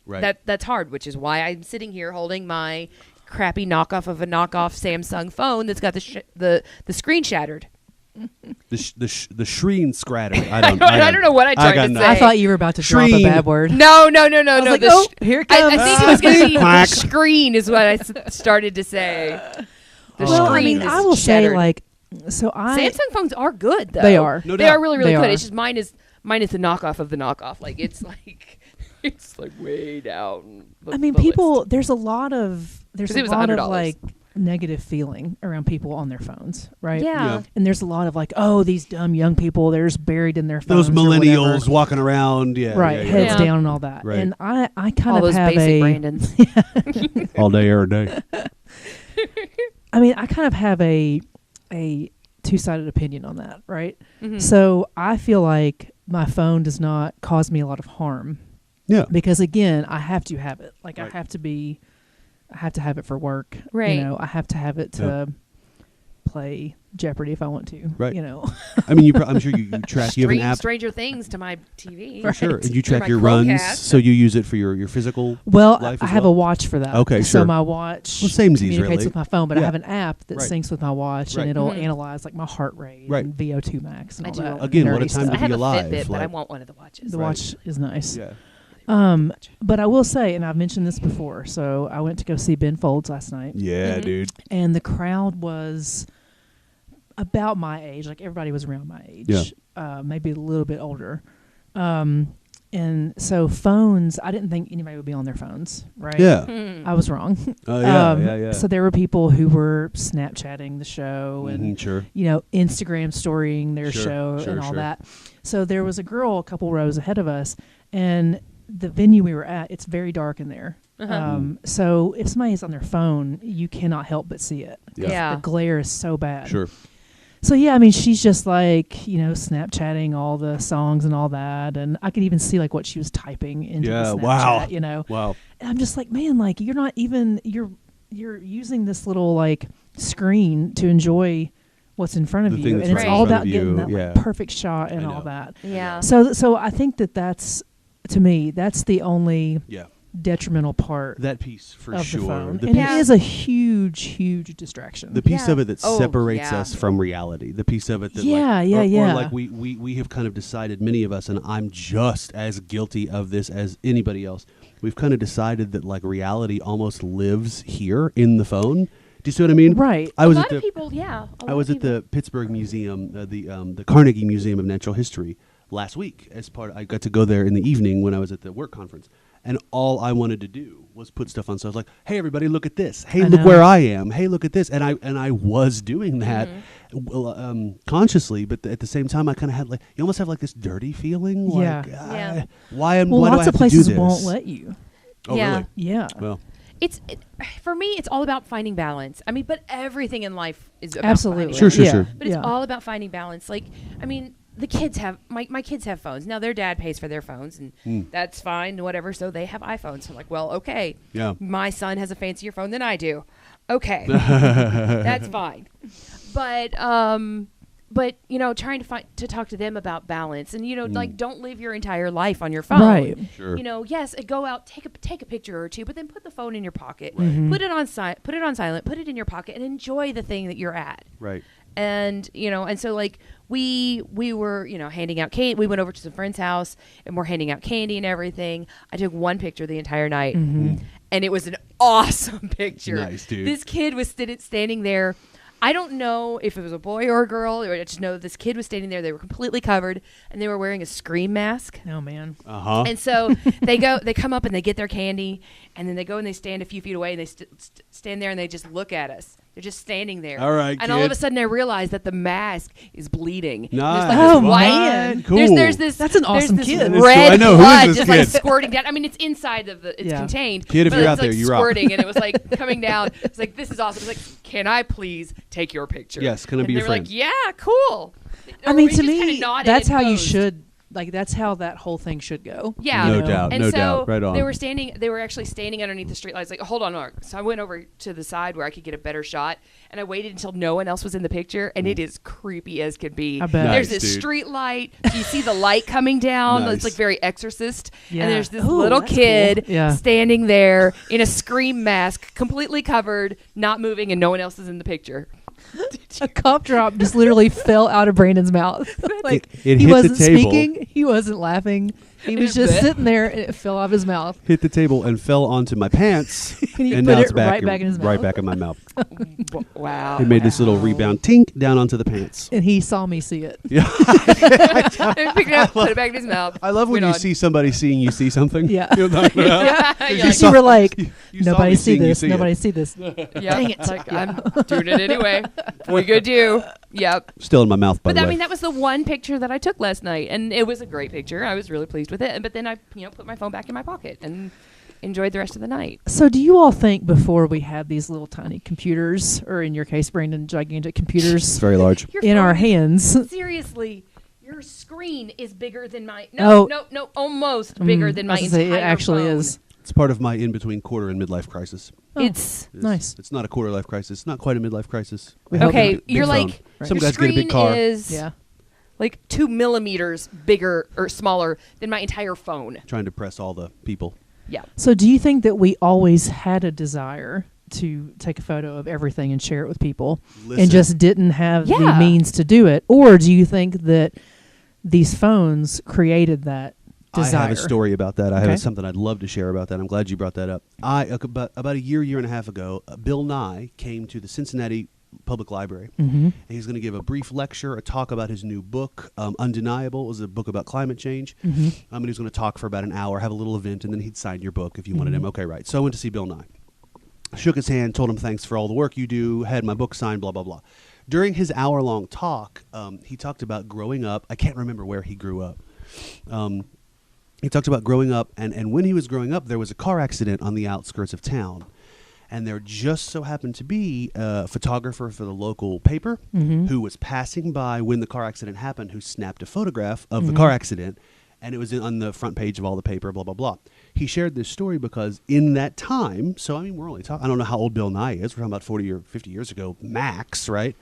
Right. that's hard, which is why I'm sitting here holding my crappy knockoff of a knockoff Samsung phone that's got the screen shattered. The Shreen scratter. I don't know what I tried got to nothing. say. I thought you were about to drop a Shreen. bad word. No. I was like, the oh, here it comes. I think it was going to be the Quack. screen is what I started to say. The Well, screen I mean, is I will say, shattered. like, so Samsung phones are good, though. They are. No They doubt. are really, really They good. are. It's just mine is the knockoff of the knockoff. Like it's like way down. I mean, the people. list. There's a lot of it was $100. like negative feeling around people on their phones, right? Yeah. And there's a lot of like, oh, these dumb young people, they're just buried in their phones. Those or whatever. millennials walking around. Yeah. Right, Yeah, yeah. heads Yeah. down and all that. Right. And I kind All of those have basic a. Brandons. All day, every day. I mean, I kind of have a two-sided opinion on that, right? Mhm. So I feel like my phone does not cause me a lot of harm. Yeah. Because again, I have to have it. Like Right. I have to have it for work. Right. You know, I have to have it to play Jeopardy if I want to. Right. You know. I mean, I'm sure you track. You have an Stream app. Stranger Things to my TV. For sure. And you Through track my your runs, Chromecast. so you use it for your physical. Well, life I as have well? a watch for that. Okay, So sure. my watch Well, samesies, communicates really. with my phone, but I Yeah. have an app that Right. syncs with my watch, Right. and it'll Mhm. analyze like my heart rate Right. and VO2 max and I all do. that. Again, what a nerdy time stuff. I have be a alive, Fitbit, but I like- want one of the watches. The Right. watch is nice. Yeah. But I will say, and I've mentioned this before, so I went to go see Ben Folds last night, Yeah, Mhm. dude. and the crowd was about my age. Like everybody was around my age, maybe a little bit older. And so phones, I didn't think anybody would be on their phones, right? Yeah. Hmm. I was wrong. Oh yeah. So there were people who were Snapchatting the show and Mhm, sure. Instagram storying their Sure, show sure, and all sure. that. So there was a girl a couple rows ahead of us, and the venue we were at, it's very dark in there. Uh-huh. So if somebody's on their phone, you cannot help but see it. Yeah. The glare is so bad. Sure. So yeah, I mean, she's just like, Snapchatting all the songs and all that, and I could even see like what she was typing into Yeah, the Snapchat, wow. Wow. And I'm just like, man, like you're not even you're using this little like screen to enjoy what's in front of The you, thing and that's it's right in all front about of getting you, that yeah. like, perfect shot and I all know. that. Yeah. So I think that's to me that's the only Yeah. detrimental part That piece for of sure. the phone, The and piece, it is a huge distraction. the piece Yeah. of it that Oh, separates yeah. us from reality. The piece of it that Yeah, or like we have kind of decided, many of us, and I'm just as guilty of this as anybody else. We've kind of decided that like reality almost lives here in the phone. Do you see what I mean? Right. I was a at lot the of people, yeah. I was at the Pittsburgh Museum, the Carnegie Museum of Natural History last week. I got to go there in the evening when I was at the work conference, and all I wanted to do was put stuff on. So I was like, "Hey, everybody, look at this! Hey, I look know. where I am! Hey, look at this!" And I was doing that consciously, but at the same time, I kind of had like you almost have like this dirty feeling. Yeah. Like, Yeah. Why? Well, why do I lots have of places to do this? won't let you. Oh, Yeah. really? Yeah. Well, For me, it's all about finding balance. I mean, but everything in life is about Absolutely. finding Sure, balance. sure. But it's Yeah. all about finding balance. Like, I mean, the kids have my kids have phones now. Their dad pays for their phones, and that's fine, whatever. So they have iPhones. So I'm like, well, okay. Yeah. My son has a fancier phone than I do. Okay, that's fine. But trying to talk to them about balance, and like don't live your entire life on your phone. Right. Sure. Yes, go out, take a picture or two, but then put the phone in your pocket, Mhm. put it on silent, put it in your pocket, and enjoy the thing that you're at. Right. And and so like we were handing out candy. We went over to some friend's house and we're handing out candy and everything. I took one picture the entire night, and it was an awesome picture. Nice, dude. This kid was standing there. I don't know if it was a boy or a girl. I just know this kid was standing there. They were completely covered, and they were wearing a Scream mask. Oh man. And so they come up and they get their candy, and then they go and they stand a few feet away, and they stand there and they just look at us. They're just standing there. All right, and all of kid. a sudden I realized that the mask is bleeding. And Nice. there's like Oh, this white. man. Cool. There's this. That's an there's awesome this kid. Red I know. Who is blood this just like kid? squirting down. I mean, it's inside of the. It's Yeah. contained. Kid, if but you're it's out there, like you rock. squirting, and it was like coming down. It's like, this is awesome. It's like, can I please take your picture? Yes, can I and be they your were friend? like, yeah, cool. I mean, We to just kinda me, nodded that's and how you posed. should Like that's how that whole thing should go. Yeah, No doubt. And No so doubt. Right on. They were actually standing underneath the streetlights. Like, hold on, Mark. So I went over to the side where I could get a better shot, and I waited until no one else was in the picture, and it is creepy as can be. I bet. Nice, There's this dude. street light. You see the light coming down. Nice. It's like very Exorcist. Yeah. And there's this Ooh, little that's kid cool. Yeah. standing there in a Scream mask, completely covered, not moving, and no one else is in the picture. A cough drop just literally fell out of Brandon's mouth. Like It he hit the wasn't table. speaking, he wasn't laughing. He was just sitting there, and it fell off his mouth. Hit the table and fell onto my pants, And he and put now it it's back, right back in his right mouth. back in my mouth. Wow. It made this little rebound tink down onto the pants. And he saw me see it. Yeah, And picked it up, put it back in his mouth. I love when Went you on. see somebody seeing you see something. Yeah. You know what I'm talking about? Yeah, You you're like, saw- You were like, you saw nobody me see seeing you this. see it. Nobody see this. yeah. Dang it. Like, I'm doing it anyway. We good do. Yep. Still in my mouth, by But the I way. mean, that was the one picture that I took last night, and it was a great picture. I was really pleased with it. But then I, put my phone back in my pocket and enjoyed the rest of the night. So do you all think before we had these little tiny computers, or in your case, Brandon, gigantic It's computers very large. Your in our phone- hands? Seriously, your screen is bigger than my. Oh. No, almost bigger than I my was gonna say, entire it actually phone. is. It's part of my in-between quarter and midlife crisis. Oh. It's Nice. It's not a quarter life crisis. It's not quite a midlife crisis. We hope okay. Big You're phone. like Right. Some your guys get a big screen car. is Yeah. like 2 millimeters bigger or smaller than my entire phone. Trying to press all the people. Yeah. So do you think that we always had a desire to take a photo of everything and share it with people Listen. and just didn't have the Yeah. means to do it? Or do you think that these phones created that desire? I have a story about that. I Okay. have something I'd love to share about that. I'm glad you brought that up. About a year and a half ago, Bill Nye came to the Cincinnati Public Library. Mm-hmm. And he's going to give a brief lecture, a talk about his new book, Undeniable. It was a book about climate change. Mm-hmm. And he was going to talk for about an hour, have a little event, and then he'd sign your book if you wanted him. Okay, right. So I went to see Bill Nye. Shook his hand, told him thanks for all the work you do, had my book signed, blah, blah, blah. During his hour-long talk, he talked about growing up. I can't remember where he grew up. He talked about growing up, and when he was growing up, there was a car accident on the outskirts of town. And there just so happened to be a photographer for the local paper who was passing by when the car accident happened, who snapped a photograph of the car accident, and it was on the front page of all the paper, blah, blah, blah. He shared this story because in that time, so I mean, we're only talking, I don't know how old Bill Nye is, we're talking about 40 or 50 years ago, max, right?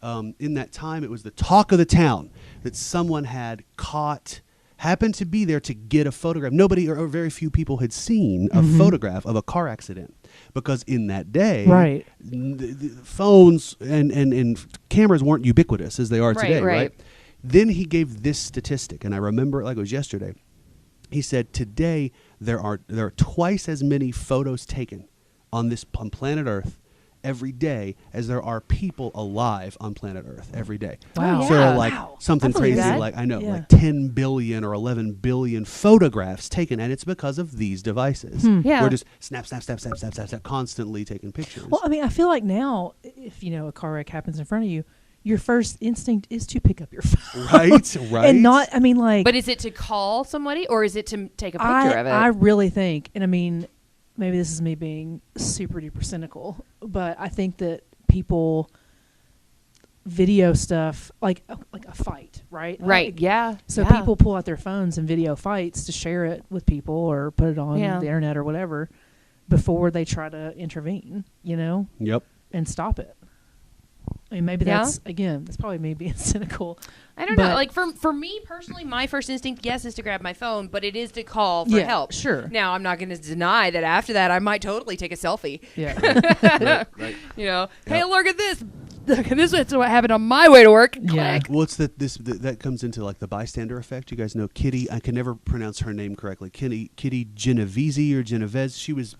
In that time, it was the talk of the town that someone had caught, happened to be there to get a photograph. Nobody or very few people had seen a photograph of a car accident. Because in that day, Right. the phones and cameras weren't ubiquitous as they are today, right? Then he gave this statistic, and I remember it like it was yesterday. He said, today there are twice as many photos taken on planet Earth every day as there are people alive on planet Earth every day. Wow. Oh, So yeah. like Wow. something I believe crazy that. like, I know, Yeah. like 10 billion or 11 billion photographs taken, and it's because of these devices. Yeah. We're just snap, constantly taking pictures. Well, I mean, I feel like now, if a car wreck happens in front of you, your first instinct is to pick up your phone. Right. And not, I mean, like, But is it to call somebody or is it to take a picture of it? I really think, and I mean, maybe this is me being super duper cynical, but I think that people video stuff like a fight, right? right. Like, Yeah. So yeah. people pull out their phones and video fights to share it with people or put it on Yeah. the internet or whatever before they try to intervene, Yep. and stop it. I mean, maybe Yeah. that's probably me being cynical. I don't know. but- Like for me personally, my first instinct, yes, is to grab my phone, but it is to call for help. Sure. Now, I'm not going to deny that after that, I might totally take a selfie. Yeah. Right. Hey, look at this. Look at this. That's what happened on my way to work. Yeah. Click. Well, it's that comes into like the bystander effect. You guys know Kitty. I can never pronounce her name correctly. Kitty Genovese or Genovese. She was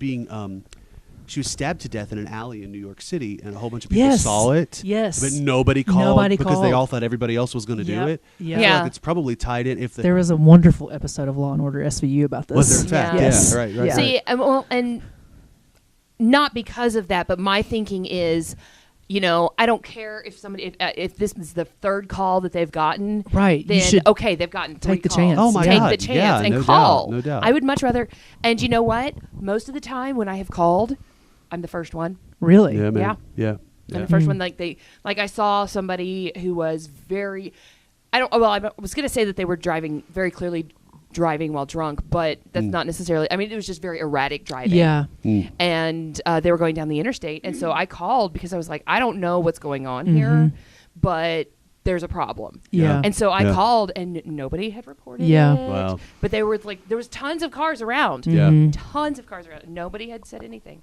stabbed to death in an alley in New York City, and a whole bunch of people Yes. saw it. Yes. But nobody called Nobody because they called. all thought everybody else was going to do Yep. it. Yep. I feel Yeah. like it's probably tied in. There was a wonderful episode of Law and Order SVU about this. was there in fact? Yeah. Yes. Yeah. Right. Yeah. See, and not because of that, but my thinking is, I don't care if somebody, if this is the third call that they've gotten, Right. You then should okay, they've gotten three take the calls. chance. Oh my Take God. the chance Yeah, and no call. doubt, no doubt. I would much rather. And you know what? Most of the time when I have called, I'm the first one. Really? Yeah, man. Yeah. Yeah. I'm the first one. Like I saw somebody who was very. I was going to say that they were very clearly driving while drunk, but that's not necessarily. I mean, it was just very erratic driving. Yeah. And they were going down the interstate, and so I called because I was like, I don't know what's going on here, but there's a problem. Yeah. And so I called, and nobody had reported it. Wow. But they were like, there was tons of cars around. Yeah. Tons of cars around. And nobody had said anything.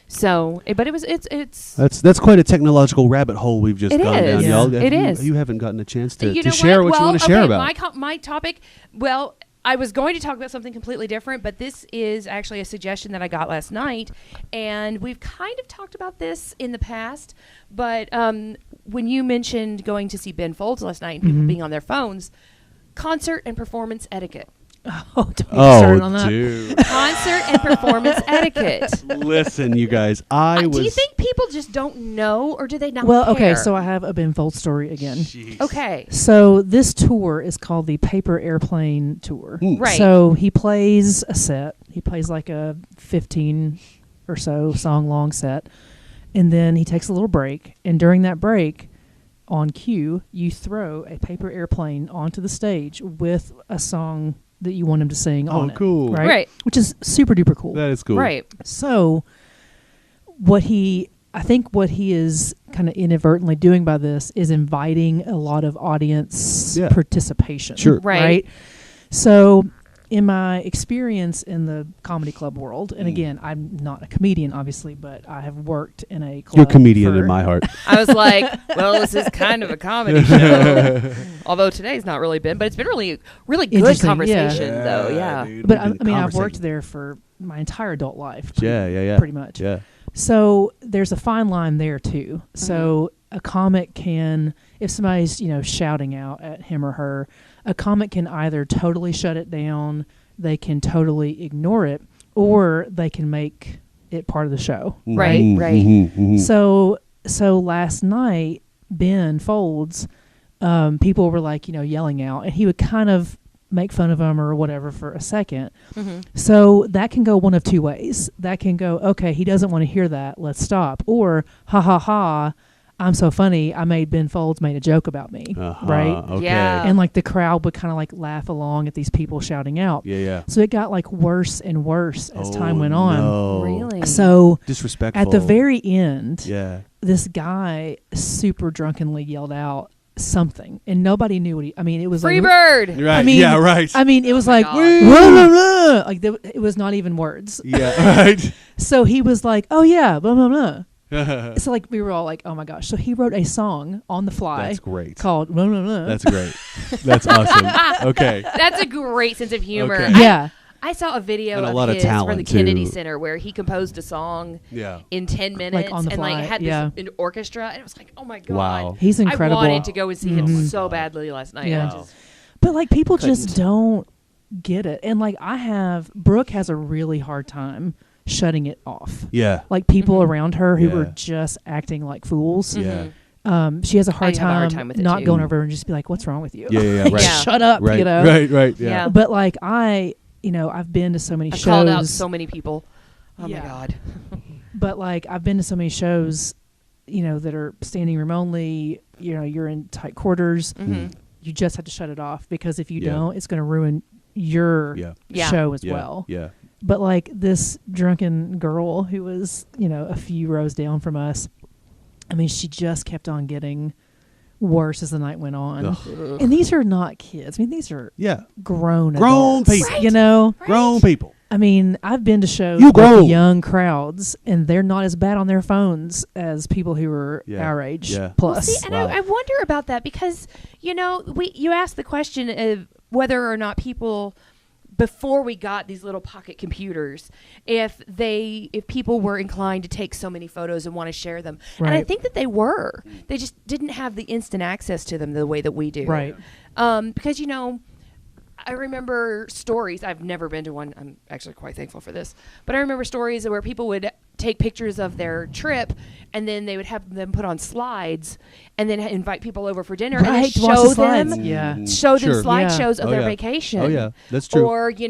So, but it's That's quite a technological rabbit hole we've just It gone is. down, Yeah. y'all. It is. You haven't gotten a chance to, You know share what you want to share okay, about. My topic, well, I was going to talk about something completely different, but this is actually a suggestion that I got last night, and we've kind of talked about this in the past, but when you mentioned going to see Ben Folds last night and people being on their phones, concert and performance etiquette. Oh, don't get started on that. Dude. Concert and performance etiquette. Listen, you guys, Do you think people just don't know, or do they not Well, care? okay, so I have a Ben Folds story again. Jeez. Okay. So this tour is called the Paper Airplane Tour. Right. So he plays a set. He plays like a 15 or so song long set. And then he takes a little break. And during that break, on cue, you throw a paper airplane onto the stage with a song that you want him to sing on it. Cool. Right. Which is super duper cool. That is cool. Right. So I think what he is kind of inadvertently doing by this is inviting a lot of audience participation. Sure. Right. So in my experience in the comedy club world, and again, I'm not a comedian, obviously, but I have worked in a club. You're a comedian in my heart. I was like, well, this is kind of a comedy show. Although today's not really been, but it's been really, really good Interesting, conversation, yeah. though. Yeah, Yeah. dude. But We've been I've worked conversating. there for my entire adult life. Yeah. Pretty much. Yeah. So there's a fine line there too. So a comic can, if somebody's, shouting out at him or her, a comic can either totally shut it down, they can totally ignore it, or they can make it part of the show. Right. Mhm, Right. mhm, mhm. So last night, Ben Folds, people were like, yelling out, and he would kind of make fun of them or whatever for a second. So that can go one of two ways. That can go, okay, he doesn't want to hear that, let's stop. Or, ha ha ha, I'm so funny, I made Ben Folds made a joke about me. Right? Okay. Yeah. And like the crowd would kind of like laugh along at these people shouting out. Yeah. So it got like worse and worse as time went on. No. Really? So Disrespectful. at the very end, Yeah. this guy super drunkenly yelled out something, and nobody knew what it was Free like, bird. Right. I mean, yeah. Right. I mean, it was my like, God. blah, blah, blah. Like it was not even words. yeah. Right. So he was like, oh yeah, blah blah blah. So like we were all like, oh my gosh. So he wrote a song on the fly. That's great. Called blah blah blah. That's great. That's awesome. Okay. That's a great sense of humor. Okay. Yeah. I saw a video And a of lot of his from talent, the Kennedy too. Center where he composed a song Yeah. in 10 minutes on the and fly, like had yeah. this an orchestra, and it was like, oh my God. Wow. He's incredible. I wanted to go and see him Mhm. so badly last night. Yeah. I just, But like people just Couldn't. don't get it. And like Brooke has a really hard time shutting it off. Yeah. Like people Mhm. around her who Yeah. were just acting like fools. Yeah. She has a hard I have a hard time, time with it, not too. going over and just be like, "What's wrong with you?" Yeah. Like, Right. Yeah. Shut up, Right. you know. Right. Yeah. Yeah. But like I've been to so many I shows. called out so many people. Oh Yeah. my God. But like I've been to so many shows, that are standing room only. You're in tight quarters. Mhm. You just have to shut it off because if you Yeah. don't, it's going to ruin your Yeah. Yeah. show as Yeah. well. Yeah. But like this drunken girl who was, a few rows down from us, I mean, she just kept on getting worse as the night went on. Ugh. And these are not kids. I mean, these are Yeah. grown Grown adults, people. Grown people. I mean, I've been to shows You with grown. young crowds, and they're not as bad on their phones as people who are Yeah. our age Yeah. plus. Well, see, and Wow. I wonder about that because you asked the question of whether or not people, before we got these little pocket computers, if people were inclined to take so many photos and want to share them, and I Right. think that they were. They just didn't have the instant access to them the way that we do. Right. Because I remember stories. I've never been to one. I'm actually quite thankful for this. But I remember stories where people would take pictures of their trip, and then they would have them put on slides, and then invite people over for dinner and then Right, to watch the show slides. them, Yeah. show them Sure. slideshows of Oh, their yeah. vacation. Oh yeah. That's true. Or you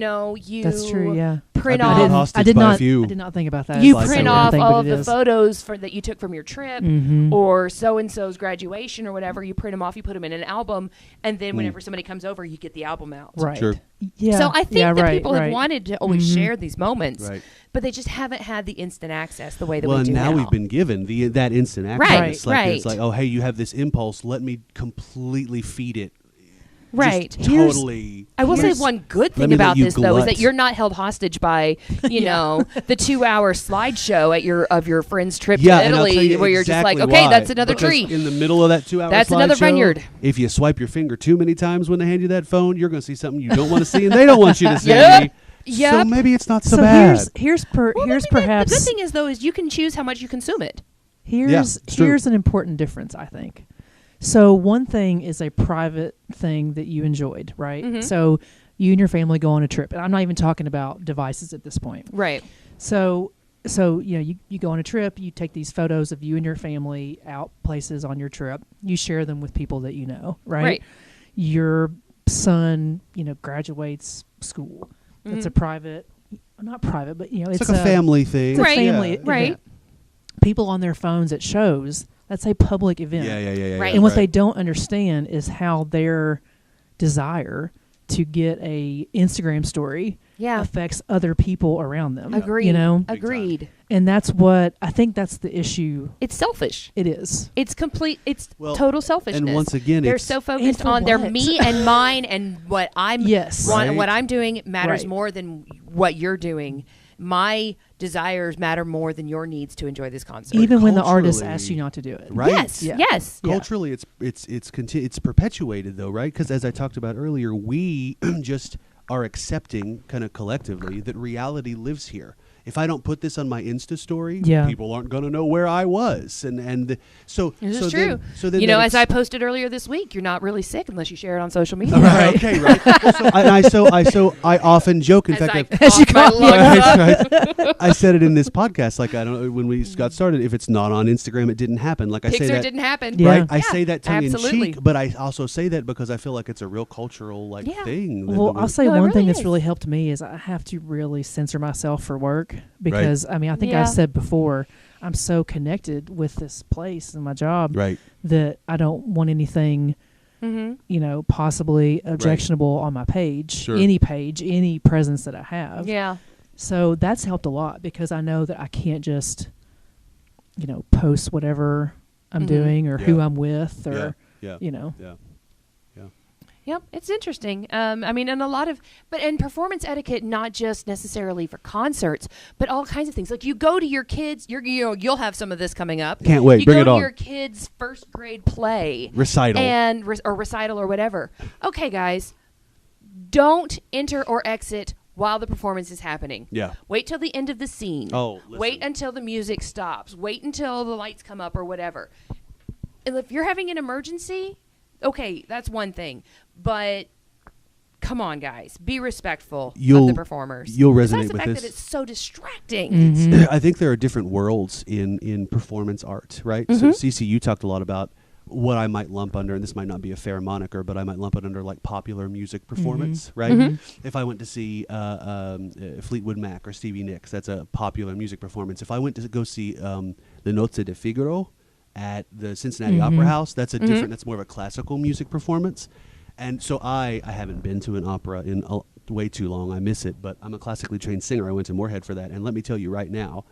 That's true, yeah. print I've been held off. hostage I did by a not. few. I did not think about that. You Like print so off thing, all but of it the is. photos that you took from your trip Mhm. or so and so's graduation or whatever. You print them off, you put them in an album, and then whenever somebody comes over, you get the album out. Right. Sure. Yeah. So I think yeah, that right, people have right. wanted to always Mhm. share these moments, Right. but they just haven't had the instant access the way that Well, we do now now. we've been given that instant access. Right, It's like, It's right. like, oh, hey, you have this impulse. Let me completely feed it. Right. Just Here's- I totally. will say here's- one good let thing me let about you this though is that glut. you're not held hostage by you know the 2-hour slideshow at your friend's trip Yeah, to and I'll tell Italy you where you're just exactly like, okay, why. that's another Because tree. In the middle of that 2-hour That's another slideshow, vineyard. If you swipe your finger too many times when they hand you that phone, you're going to see something you don't want to see, and they don't want you to see. Yep. So Yep. maybe it's not so So bad. here's Well, here's maybe the perhaps good thing is though is you can choose how much you consume it. here's it's true. here's an important difference, I think. So one thing is a private thing that you enjoyed, right? Mhm. So you and your family go on a trip, and I'm not even talking about devices at this point. Right. So you know, you go on a trip, you take these photos of you and your family out places on your trip. You share them with people that you know, right? Right. Your son, you know, graduates school. It's a private, not private, but you know, It's like a family thing. It's a Right. family Yeah. event. Right. People on their phones at shows. That's a public event. Yeah. Right. And what they don't understand is how their desire to get a Instagram story Yeah. affects other people around them. Agreed. You know, Big time. Agreed. and that's what I think. That's the issue. It's selfish. It is. It's complete. It's Well, total selfishness. and once again, they're it's- so And focused for on their what? me and mine and what I'm. Yes. Right. What I'm doing matters Right. more than what you're doing. My desires matter more than your needs to enjoy this concert. Even when the artist culturally- asks you not to do it. Right. Yes. Yeah. Yes. Yeah. Culturally, it's perpetuated though, right? Because as I talked about earlier, we just are accepting kind of collectively that reality lives here. If I don't put this on my Insta story, Yeah. people aren't going to know where I was, and so This so is then- true. so then you know, that as I posted earlier this week, you're not really sick unless you share it on social media. Right. Okay. Right. I often joke. In As fact, I I've- As you cough my call- lungs Right, up. right. I said it in this podcast. Like I don't when we got started. If it's not on Instagram, it didn't happen. Like I say Pixar that. didn't happen. Yeah. Right. I Yeah, say that tongue absolutely. in cheek, but I also say that because I feel like it's a real cultural Yeah. thing. Well, I'll say No, it one really thing that's is. really helped me is I have to really censor myself for work because I mean I think Yeah. I've said before I'm so connected with this place and my job right. that I don't want anything Mm-hmm. you know possibly objectionable on my page, Sure. any presence that I have. Yeah. So that's helped a lot because I know that I can't just you know post whatever I'm Mhm. doing or who Yeah. I'm with or Yeah. you know. Yeah. Yep, it's interesting. I mean, and a lot of, but in performance etiquette, not just necessarily for concerts, but all kinds of things. Like you go to your kids, you'll have some of this coming up. Can't wait. You Bring go it to on. your kids' first grade play Recital. and or recital or whatever. Okay, guys, don't enter or exit while the performance is happening. Yeah. Wait till the end of the scene. Oh, listen. Wait until the music stops. Wait until the lights come up or whatever. And if you're having an emergency, okay, that's one thing. But come on, guys, be respectful of You'll- the performers. you'll Besides resonate the with fact this. that it's so distracting. Mhm. I think there are different worlds in performance art, right? So, Cece, you talked a lot about what I might lump under, and this might not be a fair moniker, but I might lump it under like popular music performance, right? If I went to see Fleetwood Mac or Stevie Nicks, that's a popular music performance. If I went to go see the Nozze de Figaro at the Cincinnati Opera House, that's a different, that's more of a classical music performance. And so I haven't been to an opera in way too long. I miss it, but I'm a classically trained singer. I went to Moorhead for that. And let me tell you right now,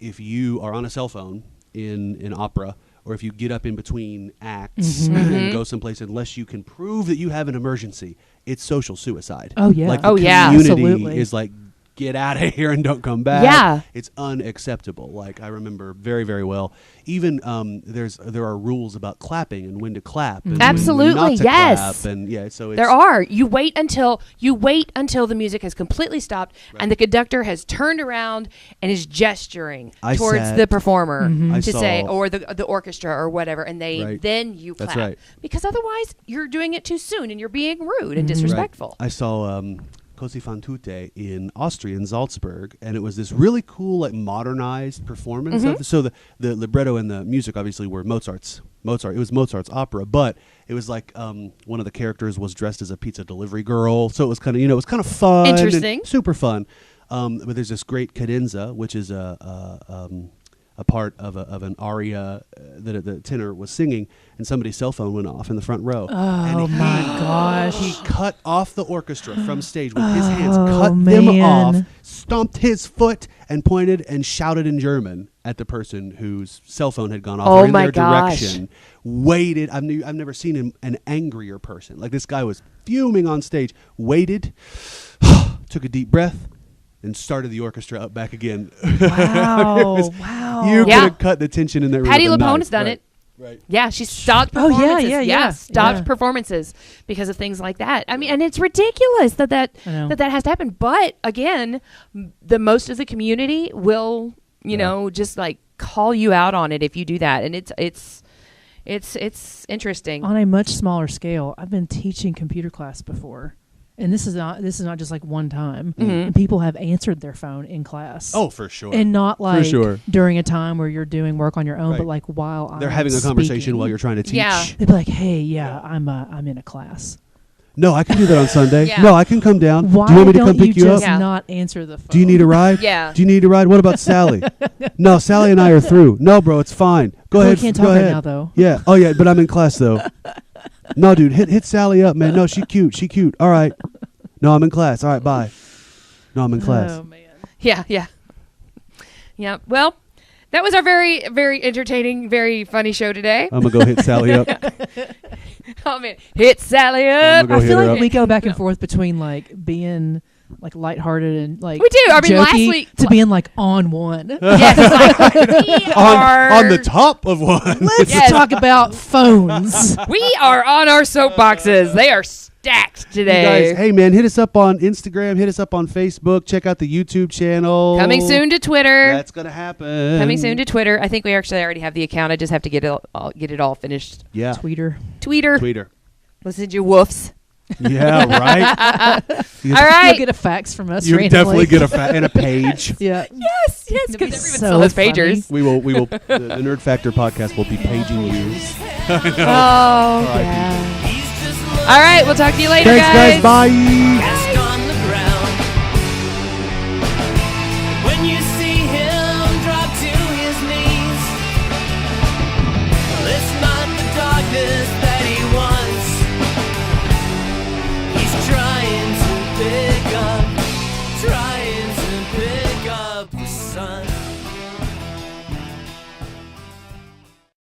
if you are on a cell phone in an opera, or if you get up in between acts and go someplace, unless you can prove that you have an emergency, it's social suicide. Oh, yeah. Like Oh, the yeah. community Absolutely. is like, get out of here and don't come back. Yeah. It's unacceptable. Like I remember very, very well. Even there are rules about clapping and when to clap. And when Absolutely, not to yes. clap. And yeah, so it's, There are. You wait until the music has completely stopped and the conductor has turned around and is gesturing I towards sat- the performer I to saw- say, or the orchestra or whatever, and Right. then you clap. That's right. Because otherwise you're doing it too soon and you're being rude and disrespectful. I saw Così fan tutte in Austria, in Salzburg, and it was this really cool, like modernized performance. Of so the libretto and the music obviously were Mozart. It was Mozart's opera, but it was like one of the characters was dressed as a pizza delivery girl, so it was kind of it was kind of fun, and Interesting. super fun. But there's this great cadenza, which is a part of an aria that the tenor was singing, and somebody's cell phone went off in the front row. Oh my gosh! He cut off the orchestra from stage with his hands, Oh, cut them man. off, stomped his foot, and pointed and shouted in German at the person whose cell phone had gone off Oh or in my their gosh. direction. Waited. I've never seen an angrier person. Like, this guy was fuming on stage. Waited, took a deep breath, and started the orchestra up back again. Wow! Wow! You could Yeah. have cut the tension in there. Patty with a LuPone knife. has done Right. it. Right. Yeah, she stopped Oh, yeah, performances. yeah. Stopped Yeah. performances because of things like that. I mean, and it's ridiculous that I know. that has to happen. But again, the most of the community will, you know, just like call you out on it if you do that, and it's interesting. On a much smaller scale, I've been teaching computer class before, and this is not just like one time. And people have answered their phone in class. Oh, for sure. And not like sure. during a time where you're doing work on your own, Right. but like while They're I'm having a conversation speaking. while you're trying to teach. Yeah. They'd be like, "Hey, I'm in a class. No, I can do that on Sunday. Yeah. No, I can come down. Why Do you want me to don't come pick you just up? Yeah. not answer the phone? Do you need a ride? Yeah. Do you need a ride? What about Sally? No, Sally and I are through. No, bro, it's fine. Go Oh, we ahead. can't go talk right ahead. now, though. Yeah. Oh, yeah, but I'm in class, though. No, dude, hit Sally up, man. No, she cute. She cute. All right. No, I'm in class. All right, bye. No, I'm in class. Oh man. Yeah. Yeah. Well, that was our very, very entertaining, very funny show today. I'm going to go hit Sally up. Oh man, hit Sally I'm up. gonna I go hit feel her like up. we go back and forth between like being like lighthearted and like We do. I mean, last jokey week- to being like on one. Yes, we are On the top of one. Let's Yes. talk about phones. We are on our soapboxes. They are stacked You today. guys, hey, man, hit us up on Instagram. Hit us up on Facebook. Check out the YouTube channel. Coming soon to Twitter. That's going to happen. Coming soon to Twitter. I think we actually already have the account. I just have to get it all finished. Yeah. Tweeter. Tweeter. Listen to you woofs. Yeah, right? All right. You'll get a fax from us. You randomly. definitely get and a page. Yeah. Yes, It'd because be everyone so still has funny. pagers. We will. The Nerd Factor podcast will be paging you. Oh, right. yeah. All right, we'll talk to you later, Thanks, guys. Bye. Desk on the ground. When you see him drop to his knees, well, it's not the darkness that he wants. He's trying to pick up the sun.